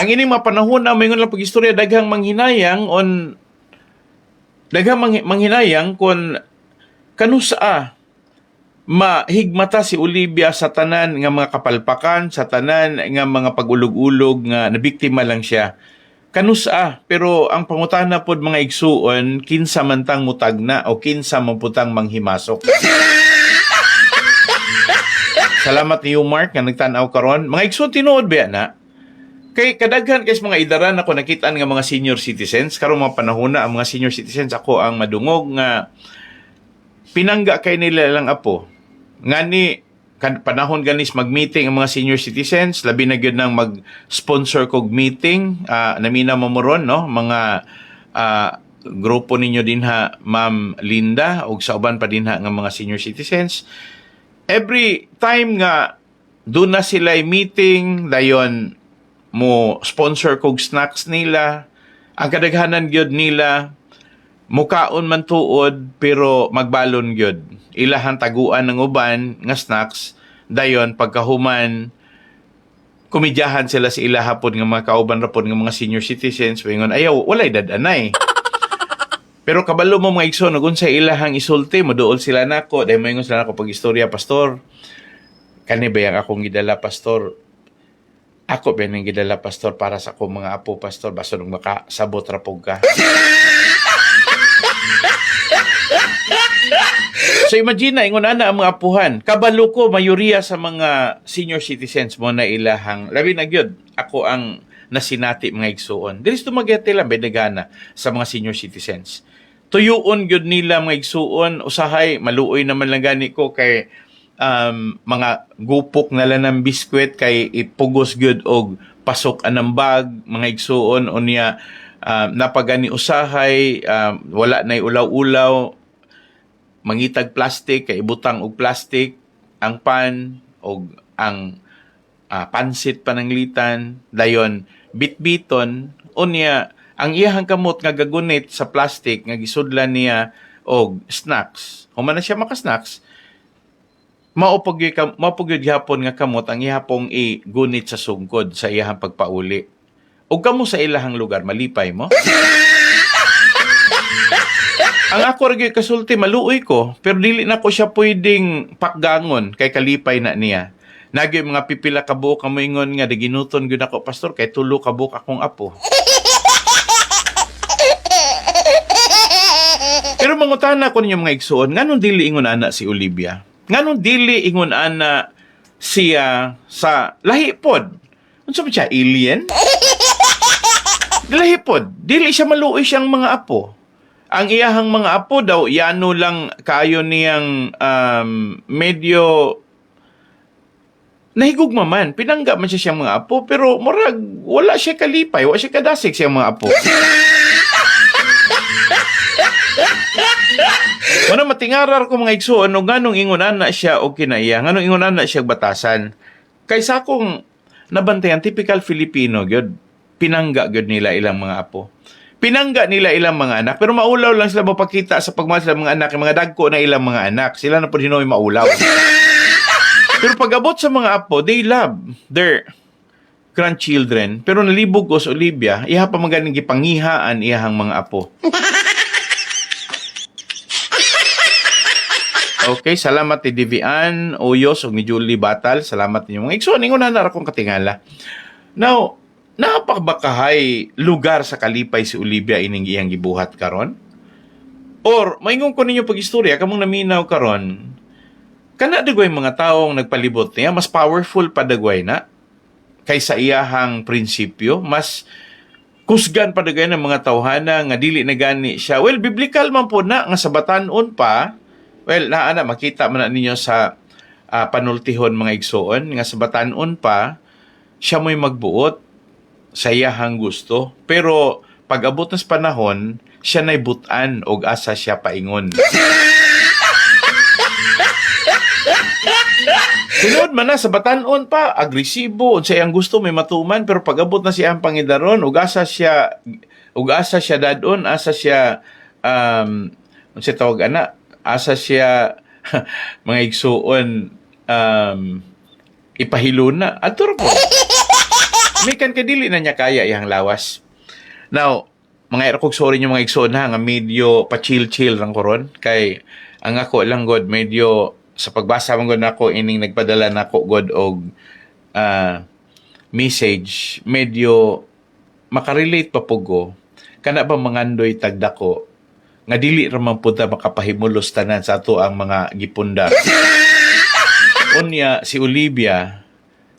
Ang ini mga panahon na mayngon lang pag-istorya, daghang manghinayang kung kanusa mahigmata si Olivia sa tanan nga mga kapalpakan, sa tanan nga mga pag-ulog-ulog nga nabiktima lang siya. Kanusa, pero ang pangutana pod mga igsuon, kinsa man tang mutagna o kinsa man putang manghimasok. Salamat niyo Mark nga nagtan-aw karon. Mga igsuon tinuod ba na? Kay kadaghan kay mga idaran ako nakitaan nga mga senior citizens karong mga panahon na ang mga senior citizens ako ang madungog nga pinangga kay nila lang apo. Ngani panahon ganis mag-meeting ang mga senior citizens, labi na gyud nang mag-sponsor kog meeting, namina mo moron no, mga grupo ninyo dinha Ma'am Linda ug sa uban pa dinha nga mga senior citizens. Every time nga doon na sila meeting, dayon mo sponsor kog snacks nila. Ang kadaghanan gyud nila mukaon man tuod pero magbalon gyud. Ilahang taguan ng uban nga snacks dayon pagkahuman komedyahan sila sa ila hapon nga mga kauban rapon nga mga senior citizens wingon ayaw walay dadanay. Pero kabalo mo mga igsoon ug unsa ilahang isulti mo duol sila nako dahil moingon sila nako pag istorya pastor. Kani ba yang akong gidala pastor? Ako ba nang gidala pastor para sa akong mga apo pastor basta nung makasabot ra pug ka. So imagine ingon ana ang mga apuhan. Kabalo ko mayoriya sa mga senior citizens mo na ilahang labi na gyud ako ang nasinati mga igsuon. Dili ito magyate lang bedagana sa mga senior citizens. Tuyuon gyud nila mga igsuon usahay maluoy naman lang gani ko kay mga gupok na lang ng biskwit kay ipugos gyud og pasok anang bag mga igsuon unya napagani usahay wala nay ulaw-ulaw mangitag plastic kay ibutang og plastic ang pan og ang pansit pananglitan dayon bitbiton unya ang iyahang kamot nga gagunit sa plastic nga gisudlan niya og snacks human na siya maka-snacks maupog hapon nga kamot ang ihapong igunit sa sungkod sa iyahang pagpauli og kamo sa ilahang lugar malipay mo. Ang ako rin kasulti, maluoy ko, pero dili na ko siya pwedeng pakgangon kay kalipay na niya. Nagyo mga pipila ka buok kamoingon nga, ginuton gyud ako, pastor, kay tulo ka buok akong apo. Pero mangutana ko ninyo mga igsuon, nganong dili ingon ana si Olivia? Nganong dili ingon ana siya sa lahipod? Unsa ba siya, alien? Lahipod, dili siya maluoy siyang mga apo. Ang iyahang mga apo daw, yano lang kayo niyang medyo nahigugma man. Pinangga man siya siyang mga apo, pero murag, wala siya kalipay, wala siya kadasig siyang mga apo. Muna matingarar ko mga igsuon, no ganong ingunan na siya o kinaiya, ganong ingunan na siya batasan. Kaysa akong nabantayan, typical Filipino, gyud pinangga gyud nila ilang mga apo. Pinangga nila ilang mga anak, pero maulaw lang sila mapakita sa pagmahal sa mga anak, yung mga dagko na ilang mga anak. Sila na po hinoy maulaw. Pero pag-abot sa mga apo, they love their grandchildren. Pero nalibog ko sa Olivia, iha pa magaling gipangihaan iyahang mga apo. Okay, salamat ni Divian Oyos o ni Julie Batal. Salamat ninyo mga igsoon. Ingon na akong katingala. Now, napakbakahay lugar sa kalipay si Olivia ining iyang gibuhat karon? Or maingon ko ninyo pag-istorya kamong naminaw karon, kana dagway mga taong nagpalibot niya mas powerful pa dagway na kaysa iyahang prinsipyo, mas kusgan pa dagway ng mga tawhana nga dili na gani siya. Well, biblical man po na nga sa batanon pa. Well, naana makita man na ninyo sa panultihon mga igsoon nga sa batanon pa siya mo'y magbuot sa iyahang gusto. Pero pag-abot na sa panahon, siya na'y butan o asa siya paingon. Sunod man na, sa batanon pa, agresibo, sa iyang gusto, may matuman, pero pag-abot na siya ang pangidaron, o asa siya dadon, asa siya, siya tawag ana, asa siya, mga igsuon, ipahilo na, atur po. May kan kadili na niya kaya iyang lawas. Now, mga erkog sorry niyo mga igsoon ha, nga medyo pa-chill-chill lang ko ron. Kay, ang ako lang god, medyo, sa pagbasa mong god ako, ining nagpadala na ako god og message, medyo makarelate pa po ko. Kana ba mangandoy tagdako, nga dili raman punta makapahimulos tanan sa ato ang mga gipundar. Unya, si Olivia,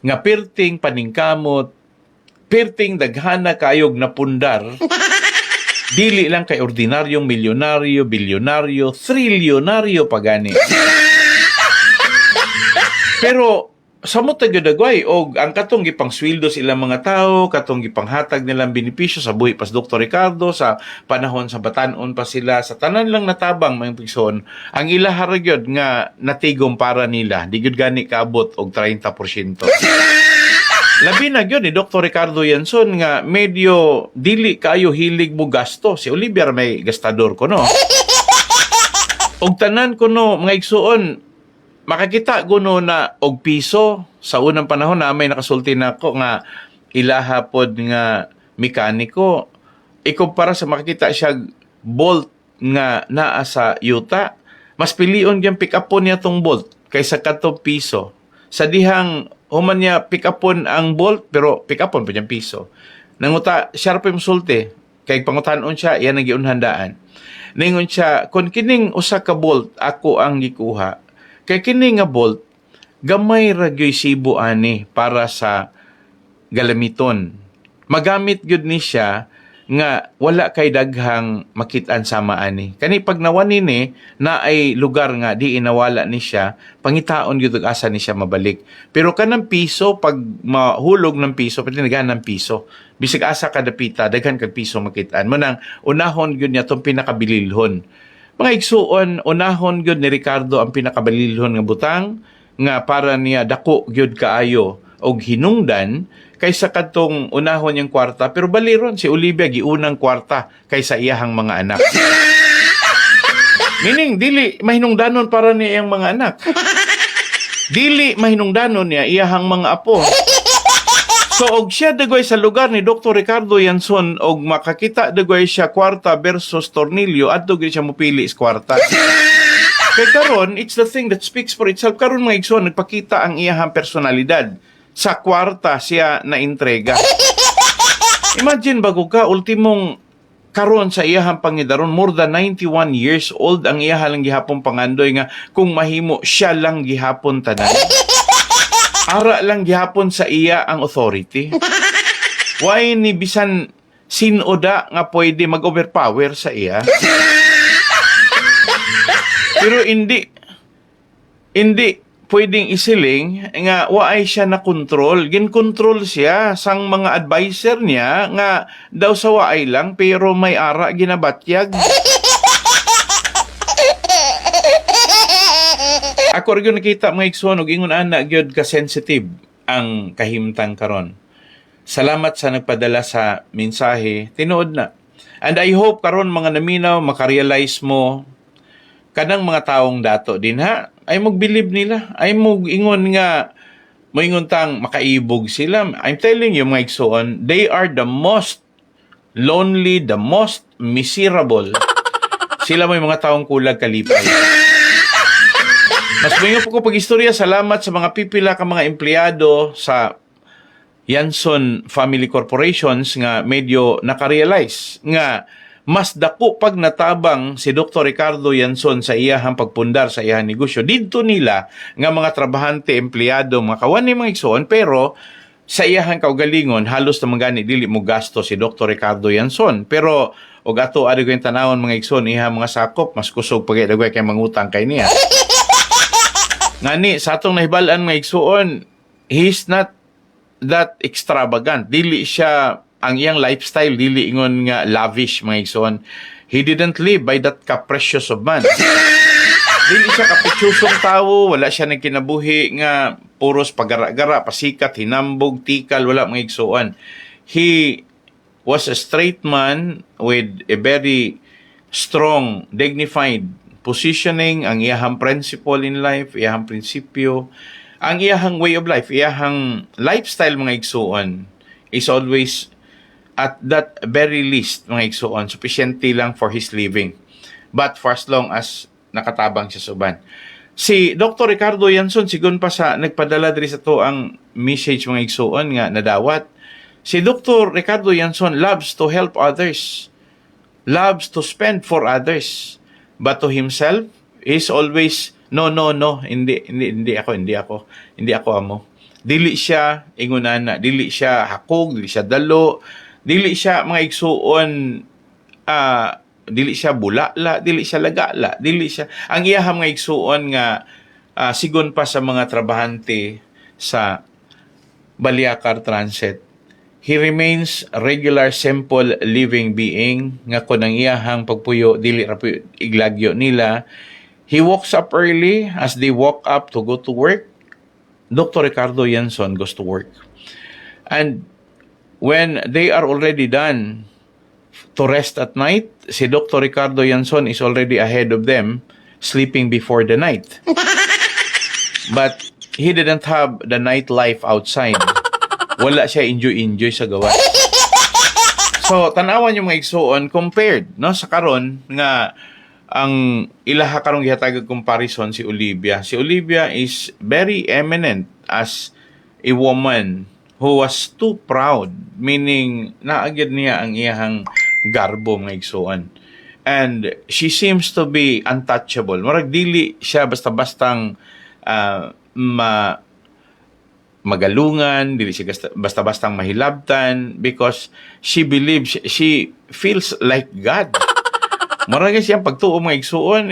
nga pirting paningkamot, perting daghana kayog na pundar, dili lang kay ordinaryong milyonaryo, bilyonaryo, trilyonaryo pagani. Pero sa mo tagadagway og ang katong gipang sweldo sa ilang mga tao, katong gipanghatag nilang benepisyo sa buhi pas Dr. Ricardo sa panahon sa batanon pa sila sa tanan lang natabang mga pigson, ang ilaha ra gyud nga natigom para nila, di gyud gani kaabot og 30%. Labi na gyud ni Dr. Ricardo Yanson nga medyo dili kayo hilig mo gasto. Si Oliver may gastador ko no. Og tanan ko no mga igsuon, makakita ko no na og piso sa unang panahon na may nakasulti na ako nga ilaha pod nga mekaniko. Ikumpara sa makakita siya bolt nga naa sa yuta, mas pilion gyang pick upon niya tong bolt kaysa kadtong piso. Sa dihang human niya pick upon ang bolt pero pick upon pa niyang piso. Nanguta siya pa musulti kay pangutanon siya iyan ang giunhandaan. Ningon siya kun kining usa ka bolt ako ang gikuha. Kay kini nga bolt gamay ra gyoy sibo ani para sa galamiton. Magamit gyud ni siya nga wala kay daghang makit-an sama ani. Kani pag nawani ni na ay lugar nga di inawala ni siya, pangitaon gyud og asa ni siya mabalik. Pero kanang piso pag mahulog ng piso, pati naghan ng piso, bisig asa kadapita daghan kag piso makit-an. Manang unahon gyud niya tong pinakabililhon. Mga igsuon, unahon gyud ni Ricardo ang pinakabililhon nga butang nga para niya dako gyud kaayo og hinungdan kaysa kadtong unahon yung kwarta. Pero baliron, si Olivia giunang kwarta kaysa iyahang mga anak. Meaning, dili mahinungdanon para niya iyang mga anak. Dili mahinungdanon niya iyahang mga apo. So, og siya dagoy sa lugar ni Dr. Ricardo Yanson, og makakita dagoy siya kwarta versus tornilyo, at dagoy siya mupili is kwarta. Kaya karon, it's the thing that speaks for itself. Karon mga igsoon, nagpakita ang iyahang personalidad. Sa kwarta siya na entrega. Imagine bago ka, ultimong karon sa iyahang pangidaron, more than 91 years old ang iyahalang gihapon pangandoy nga kung mahimo siya lang gihapon tanan. Ara lang gihapon sa iya ang authority. Why ni bisan sinoda nga pwede mag-overpower sa iya? Pero hindi pwedeng isiling nga waay siya na control. Gin-control siya sang mga advisor niya nga daw sa waay lang pero may ara ginabatyag. Ako rin nakita mga igsoon og ingon ana gyud ka sensitive ang kahimtang karon. Salamat sa nagpadala sa mensahe. Tinuod na. And I hope karon mga naminaw makarealize mo kanang mga taong dato din ha, ay mag-believe nila, ay mag-ingon nga, moingon tang makaibog sila. I'm telling you mga igsoon, they are the most lonely, the most miserable. Sila may mga taong kulag kalipay. Mas moingon po ko pag-istorya, salamat sa mga pipila ka mga empleyado sa Yanson Family Corporations nga medyo nakarealize nga mas dako pag natabang si Dr. Ricardo Yanson sa iyahang pagpundar sa iyahang negosyo. Dito nila nga mga trabahante, empleyado, mga kawan ni mga igsoon, pero sa iyahang kaugalingon, halos na magani dili mo gasto si Dr. Ricardo Yanson. Pero, og ato ari ko yung tanawon mga igsoon, iyahang mga sakop, mas kusog pag-idagway kay mangutang kay niya. Ngani, sa atong nahibalaan mga igsoon, he's not that extravagant. Dili siya ang iyang lifestyle, dili ingon nga lavish mga igsoon. He didn't live by that capricious of man. Dili siya kaprisyosong tao, wala siya nagkinabuhi nga puros pagara-gara, pasikat, hinambog, tikal, wala mga igsoon. He was a straight man with a very strong, dignified positioning, ang iyahang principle in life, iyahang prinsipyo, ang iyahang way of life, iyahang lifestyle mga igsoon is always at that very least, mga igsoon, sufficiently lang for his living. But for as long as nakatabang siya sa uban. Si Dr. Ricardo Yanson, sigun pa sa nagpadala diri sa to ang message mga igsoon nga nadawat. Si Dr. Ricardo Yanson loves to help others. Loves to spend for others. But to himself, he's always, no, hindi ako amo. Dili siya ingunan, dili siya hakog, dili siya dalo, dili siya mga igsuon, dili siya bulala, dili siya lagala, dili siya ang iyahang mga igsuon nga sigon pa sa mga trabahante sa Baliacar Transit. He remains a regular, simple living being nga kun ang iyahang pagpuyo dili ra iglagyo nila. He wakes up early as they walk up to go to work. Dr. Ricardo Yanson goes to work. And when they are already done to rest at night, si Dr. Ricardo Yanson is already ahead of them, sleeping before the night. But he didn't have the nightlife outside. Wala siya enjoy sa gawa. So, tanawan yung mga igsuon compared, no, sa karon nga ang ilaha karong gihatag comparison si Olivia. Si Olivia is very eminent as a woman who was too proud, meaning naagid niya ang iyahang garbo mga igsuon. And she seems to be untouchable. Murag dili siya basta-bastang magalungan, dili siya basta-bastang mahilabtan because she believes, she feels like God. Marami siyang pagtuo mga igsuon,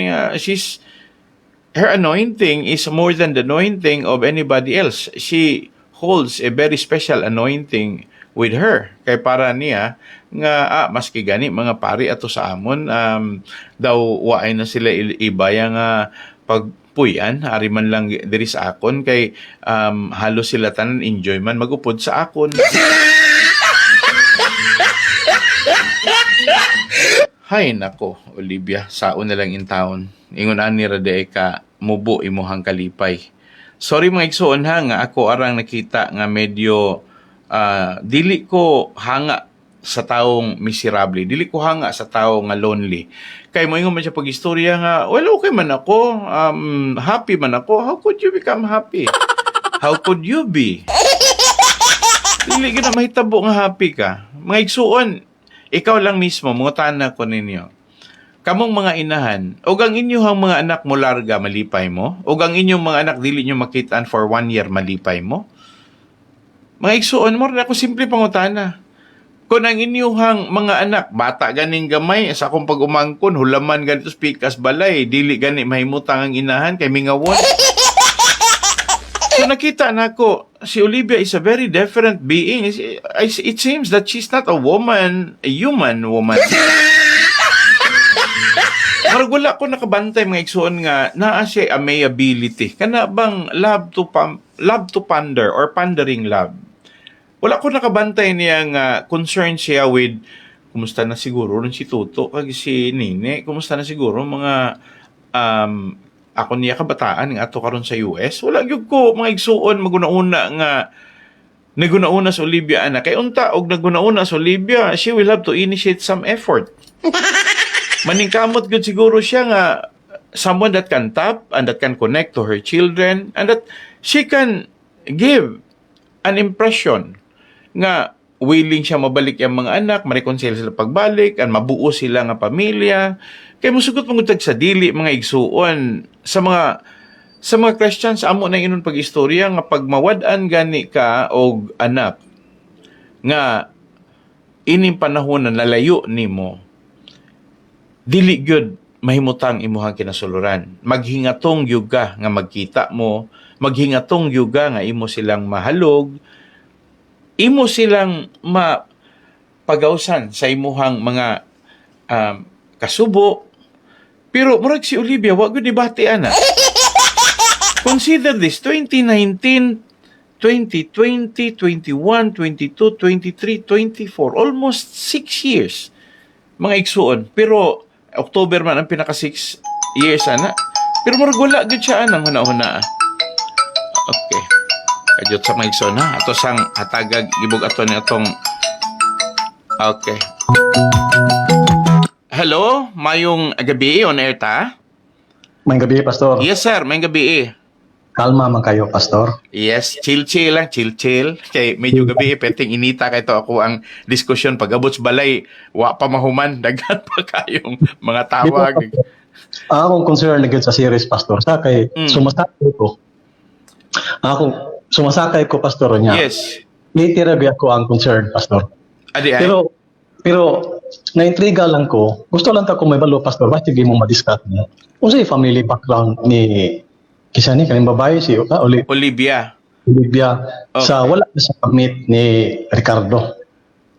her anointing is more than the anointing of anybody else. She holds a very special anointing with her. Kay para niya nga maski gani mga pari ato sa amon daw waay na sila ibaya nga pagpuyan ari man lang diri sa akon kay halos sila tanan enjoy man magupod sa akon. Hay nako, Olivia, saon na lang in town. Ingon ani ra de ka mubo imuhang kalipay. Sorry mga igsoon ha nga ako arang nakita nga medyo dili ko hanga sa taong miserable. Dili ko hanga sa tao nga lonely. Kay mo ingon man siya pag-istorya nga, well, okay man ako. Happy man ako. How could you become happy? How could you be? Dili ka na mahitabo nga happy ka. Mga igsuon, ikaw lang mismo, mga tanan ko ninyo. Kamong mga inahan, o ang inyong mga anak mo larga, malipay mo? O ang inyong mga anak, dili nyo makitaan for 1 year, malipay mo? Mga igsuon mo, ako simple pangutana. Kung ang inyong mga anak, bata ganing gamay, sa akong pag-umangkon, hulaman ganito pikas balay, dili gani mahimutang ang inahan, kay mingawon. So nakita na ako, si Olivia is a very different being. It seems that she's not a woman, a human woman. Marag wala ko nakabantay mga igsuon nga naa siya amiability. Kana bang love to pander or pandering love. Wala ko nakabantay niya nga concern siya with kumusta na siguro rin si Tuto kag si Nine, kumusta na siguro mga ako niya kabataan nga ato karon sa US. Wala gyud ko mga igsuon maguna-una nga naguna-una sa Olivia ana kay unta og naguna-una sa Olivia, she will have to initiate some effort. Maningkamot good siguro siya nga someone that can tap and that can connect to her children and that she can give an impression nga willing siya mabalik yung mga anak, ma-reconcile sila pagbalik, and mabuo sila nga pamilya. Kaya musugot mangutag sa dili mga igsuon sa mga Christians amo na inon pag-istorya nga pag mawad-an gani ka og anak nga ining panahon na nalayo nimo dili gyud mahimutang imuhang kinasuluran. Maghingatong yuga nga magkita mo, maghingatong yuga nga imo silang mahalog, imo silang mapagawsan sa imuhang mga kasubo. Pero murag si Olivia, wag gyud debate ana. Consider this, 2019, 2020, 21, 22, 23, 24, almost 6 years mga igsuon. Pero October man ang pinaka 6 years ana. Pero murag wala gyud siya anang huna-huna. Okay. Kajot sa mga igsoon ha. Ato sang hatagag gibog ato ni atong okay. Hello, mayong gabi on air ta? May gabi, Pastor. Yes sir, may gabi. Kalma man kayo, Pastor. Yes, chill lang, chill. Kay medyo gabi, peteng inita kay to ako ang diskusyon pag-abot sa balay, wa pa mahuman, daghan pa kayong mga tawag. Akong concern na sa series, Pastor. Sa kay sumasakay ko. Sumasakay ko, Pastor, niya. Yes. Literabi ako ang concern, Pastor. Adi ay. Pero na-intriga lang ko. Gusto lang ta ko may balo, Pastor. Bakit hindi mo madiscuss niya? Kung sa family background ni kisa ni kaning babae si Olivia. Okay. Sa wala na sa pag-meet ni Ricardo.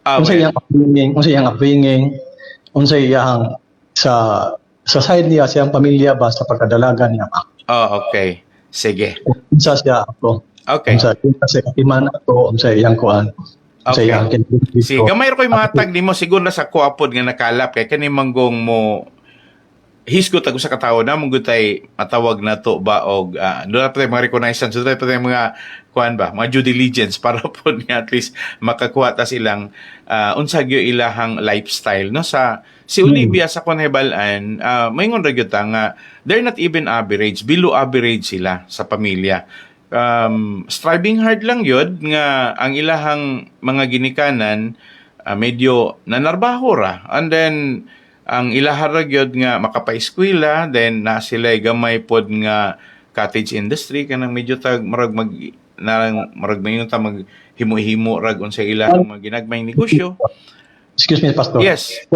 Unsa iyang upbringing, unsa iyang sa side niya siyang pamilya ba sa pagkadalaga niya. Oh, okay. Sige. Unsa siya ako. Okay. Unsa kasi katiman ato unsa iyang kuan. Unsa Okay. iyang kinabit Si gamay ra ko'y mahatag nimo siguro na sa kuapod nga nakalap kay kani manggong mo hisgot ako sa katawo na mong tay matawag na to ba og doon na pa tayo mga reconnaissance, doon na pa tayo mga kuan ba, mga due diligence para po nga at least makakuha ta silang unsag yo ilahang lifestyle no sa si Olivia sa Conhebalan maingon ra gyud ta nga they're not even average, below average sila sa pamilya. Striving hard lang yun nga ang ilahang mga ginikanan medyo nanarbaho ra and then ang ilaharag yun nga makapa-eskwela, then na sila gamay pod nga cottage industry kanang medyo tag marag mayon ta mag himo-himo rag unsa ilang mga ginagmayng negosyo. Excuse me, Pastor. Yes.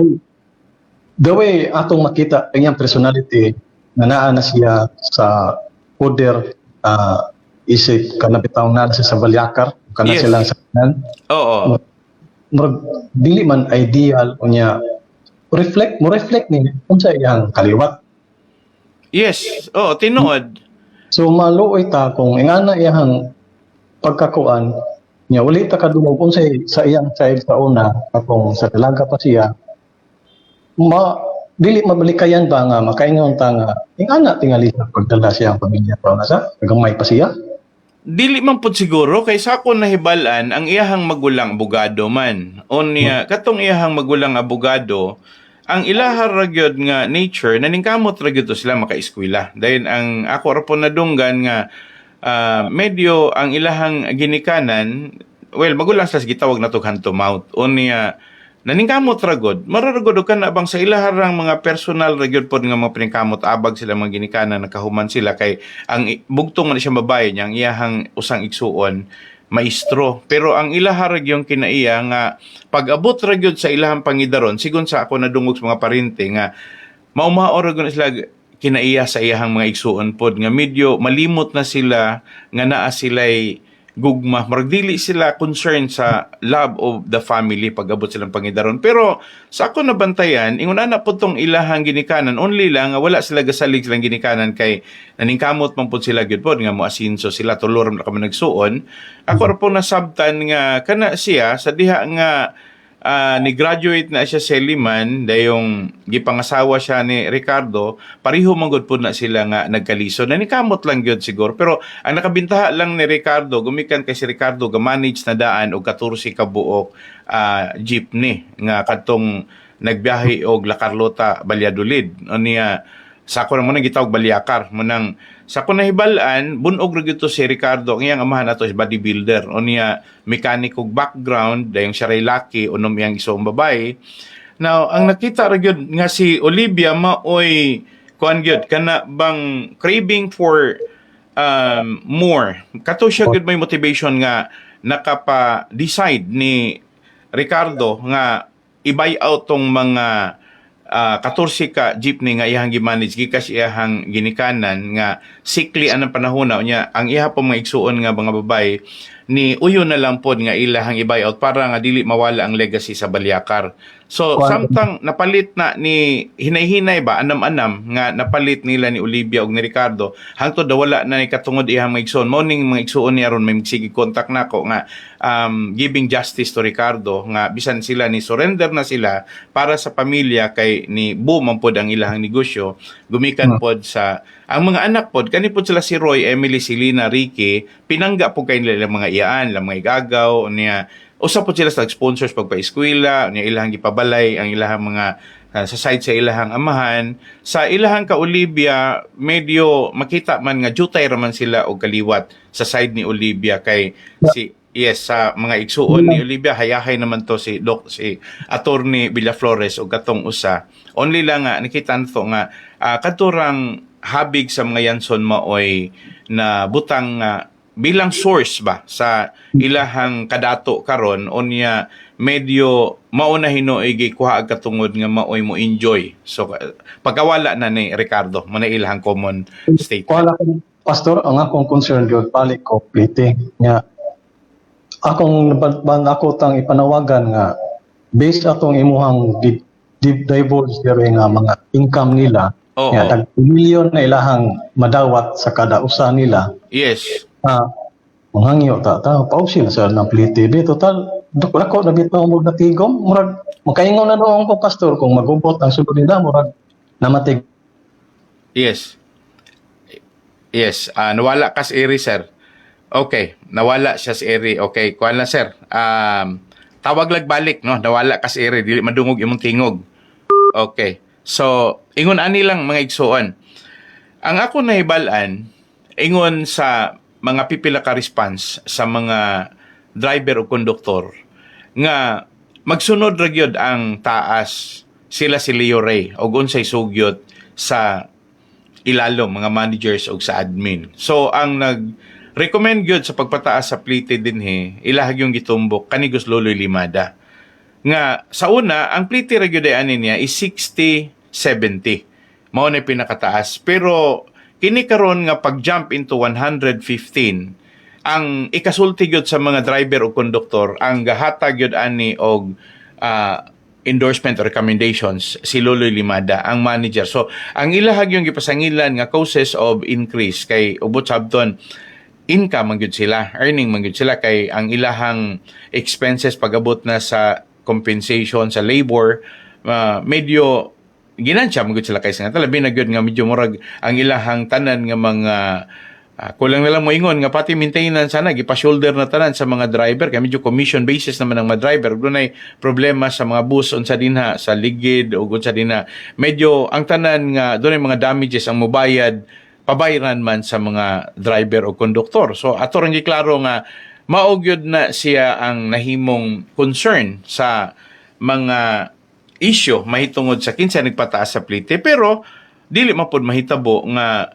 The way atong makita ang iyang personality na naa na siya sa poder isip kana bitaw na siya sa balyakar kana Yes. silang saknan. Oo. Murag dili man ideal unya reflect ni unsa iyang kaliwat. Yes. Oo, tinuod. So maluoy ta kung ingana iyang pagkakuan niya uli ta kadungog unsay sa iyang child sa una kung sa dalaga pa siya dili mabalikayan ba nga makaingon ta nga ingana tingali sa pagdala siya ang pamilya pa na sa gamay pa siya. Dili man pud siguro kay sa ako nahibalan ang iyahang magulang abogado man. Unya katong iyahang magulang abogado ang ilahar ra gyud nga nature naningkamot ra gyud to sila makaeskwela. Dahil ang ako ra po nadunggan nga medyo ang ilahang ginikanan magulang sila gitawag na to hand to mouth. Unya naningkamot ra gud mararagod ka na bang sa ilaharang mga personal ra gyud pod nga mga piningkamot abag sila mga ginikanan nakahuman sila kay ang bugtong man siya babae niya ang iyahang usang igsuon maestro pero ang ilahar yung kinaiya nga pag-abot ra gyud sa ilahang pangidaron sigon sa ako nadungog sa mga parente nga maumao ra gyud sila kinaiya sa iyahang mga igsuon pod nga medyo malimot na sila nga naa sila'y gugma marag dili sila concerned sa love of the family pag-abot silang pangidaron pero sa ako nabantayan ingon ana pud tong ilahang ginikanan only lang nga wala sila gasalig silang ginikanan kay naningkamot man pud sila gyud pod nga moasinso sila tuloram na kami nagsuon ako ra po nasabtan nga kana siya sa diha nga ni-graduate na siya sa Liman dayong gipangasawa siya ni Ricardo pareho manggod po na sila nga nagkaliso na nikamot lang gyud siguro pero ang nakabintaha lang ni Ricardo gumikan kay si Ricardo ga-manage na daan og 14 ka buok jeepney nga kadtong nagbiyahe og La Carlota Valladolid unya sa ako naman gitawag Balyakar manang sa ako nahibalaan bunog ra gyud to si Ricardo ang iyang amahan ato is bodybuilder unya mechanic og background dayong siya ray laki unom iyang isong babae. Now ang nakita ra gyud nga si Olivia maoy kuan gyud kana bang craving for more kato siya gyud may motivation nga nakapa-decide ni Ricardo nga i-buy out tong mga 14 ka jeepney nga iyang gi-manage gikas iyang ginikanan nga sikli anang panahon na unya ang iha po mga igsuon nga mga babae ni uyo na lang pod nga ilahang i-buyout para nga dili mawala ang legacy sa Balyakar. So samtang napalit na ni hinay-hinay ba anam-anam nga napalit nila ni Olivia ug ni Ricardo hangtod wala na ni katungod iyang mga igsuon mo ning mga igsuon ni aron may sige contact nako nga giving justice to Ricardo nga bisan sila ni surrender na sila para sa pamilya kay ni boom man pod ang ilahang negosyo gumikan pod sa ang mga anak pod kani pod sila si Roy, Emily, Selena, Ricky pinangga po kay nila mga iyaan lang mga igagaw niya usa po sila sa sponsors pagpa-eskwela niya ilahang gipabalay ang ilahang mga sa side sa ilahang amahan sa ilahang ka Olivia medyo makita man nga jutay raman sila og kaliwat sa side ni Olivia kay sa mga igsuon ni Olivia hayahay naman to si Attorney Villaflores og katong usa only lang nga nakita nato nga kadturang habig sa mga Yanson maoy na butang bilang source ba sa ilahang kadato karon onya medyo mauna hinoy gikuha katungod nga maoy mo enjoy so pagkawala na ni Ricardo mo na ilahang common statement. Wala ko pastor ang akong concern gyud balik ko plete nya akong ako tang ipanawagan nga based atong imuhang divulge diri nga mga income nila nga tag milyon na ilahang madawat sa kada usa nila. Yes. manghangyo ta pausin sa ng TV total dako na bitaw mo natigom murag makaingon na doon ko pastor kung magubot ang sulod nila murag namatig. Yes. Yes, nawala ka sa area, sir. Okay, nawala siya sa area. Okay, kuha lang, sir. Tawag lag balik, no? Nawala ka sa area, dili madungog imong tingog. Okay. So, ingon ani lang mga igsuon. Ang ako nahibalan, ingon sa mga pipila ka response sa mga driver o konduktor nga magsunod ra gyud ang taas sila si Leo Ray o unsay sugyot sa ilalom mga managers o sa admin. So ang nag-recommend gyud sa pagpataas sa plite dinhi ilahag yung gitumbok kanigos Loloy Limada. Nga sa una ang plite ra gyud ani niya is 60-70. Mao na pinakataas pero kini karon nga pag-jump into 115 ang ikasulti gyud sa mga driver o konduktor ang gahatag gyud ani og endorsement or recommendations si Loloy Limada ang manager. So ang ilahag yung gipasangilan nga causes of increase kay ubot sabton income man gyud sila, earning man gyud sila kay ang ilahang expenses pagabot na sa compensation sa labor medyo ginansya magud sila kaysa nga labi na gyud nga medyo murag ang ilahang tanan nga mga kulang na lang mo ingon nga pati maintenance sana gipa-shoulder na tanan sa mga driver kay medyo commission basis naman ang mga driver dunay problema sa mga bus unsa dinha sa ligid o unsa dinha medyo ang tanan nga dunay mga damages ang mobayad pabayran man sa mga driver o konduktor. So ato ring giklaro nga mao gyud na siya ang nahimong concern sa mga issue mahitungod sa kinsa nagpataas sa plite pero dili man pod mahitabo nga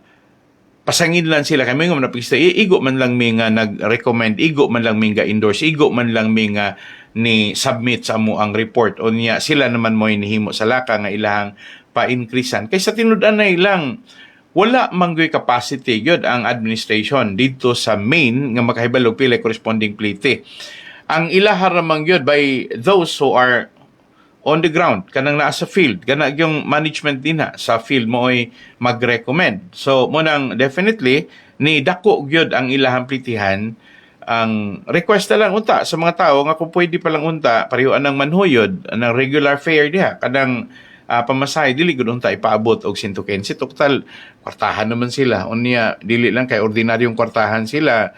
pasangin lang sila kay mga napista igo man lang mi nga nag-recommend igo man lang mi nga endorse igo man lang mi nga ni submit sa amo ang report o niya sila naman mo inihimo sa laka nga ilahang pa-increasean kay sa tinud-an na ilang wala manggoy capacity gyud ang administration dito sa main nga makahibalog pila corresponding plite ang ilahar ramang gyud by those who are on the ground kanang naa sa field kana yung management dinha sa field mo ay mag-recommend so mo nang definitely ni dako gyud ang ilahang plitihan ang request na lang unta sa mga tao nga kung pwede pa lang unta parehoan ng manhuyod ng regular fare diha kanang pamasahe dili gud unta ipaabot og 115 total kwartahan naman sila unya dili lang kay ordinaryong kwartahan sila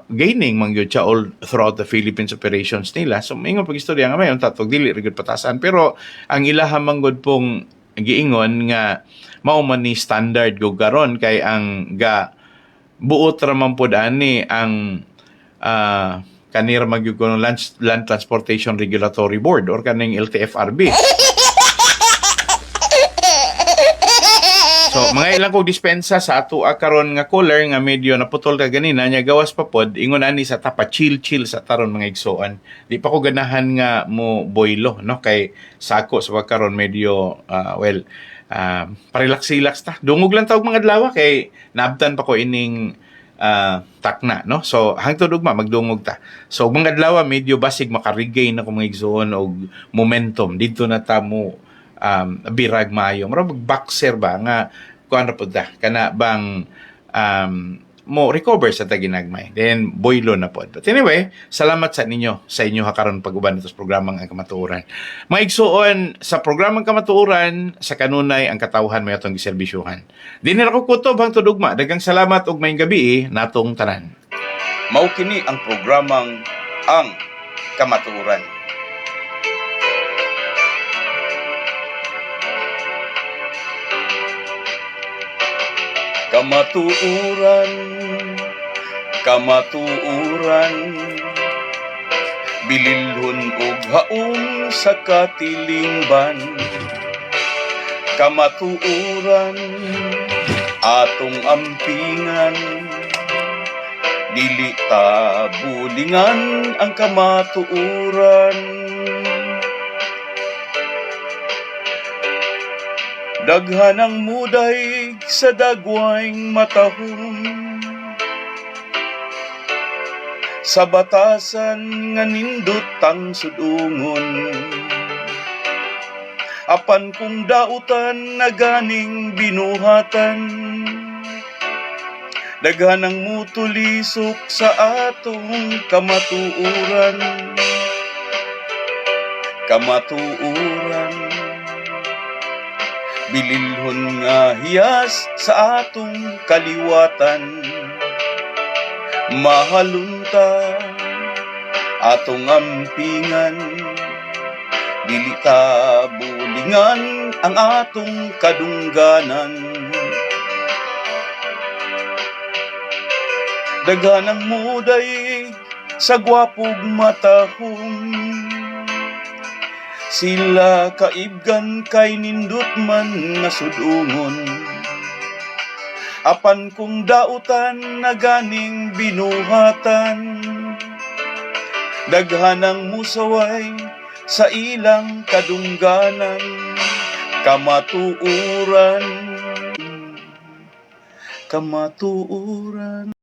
gaining man gyud siya all throughout the Philippines operations nila. So maingon pag-istorya nga mayon tatog dili ra gyud patasan pero ang ilaha man gud pong giingon nga mao man ni standard gyud karon kay ang buot ra man pod ani ang kanira magyud ko Land Transportation Regulatory Board or kaning LTFRB. So, mga ilang kong dispensa sa ato karon nga cooler nga medyo naputol ka ganina nya gawas pa pod ingon ani sa tapa chill sa taron mga igsoon. Di pa ko ganahan nga mo boilo no kay sako sa pagkaron medyo parelax ta. Dungog lang tawag mga adlaw kay naabtan pa ko ining takna no. So hangtod ugma magdungog ta. So mga adlaw medyo basig maka-regain ako mga igsoon og momentum dito na ta mo birag maayo mura mag-boxer ba nga kuan ra pud ta kana bang mo recover sa taginagmay then boylo na pod. But anyway, salamat sa inyo karon pag-uban sa programang ang kamatuoran. Mga igsuon sa programang kamatuoran sa kanunay ang katawhan may atong giserbisyuhan. Dinhi ra ko kutob hang tudugma. Daghang salamat ug maayong gabi natong tanan. Mao kini ang programang ang kamatuoran. Kamatuuran bililhon og haong sa katilingban kamatuuran atong ampingan dili ta bulingan ang kamatuuran daghanang muday sa dagwayng matahong sa batasan nga nindot ang sudungon apan kung dautan na ganing binuhatan Daghan ang mutulisok sa atong kamatuuran. Kamatuuran. Bililhon nga hiyas sa atong kaliwatan. Mahalunta atong ampingan. Dili ta bulingan ang atong kadungganan. Daghan ang muday sa gwapog matahong. Sila kaibgan kay nindot man nga sudungon. Apan kung dautan na ganing binuhatan. Daghan ang musaway sa ilang kadungganan. Kamatuuran. Kamatuuran.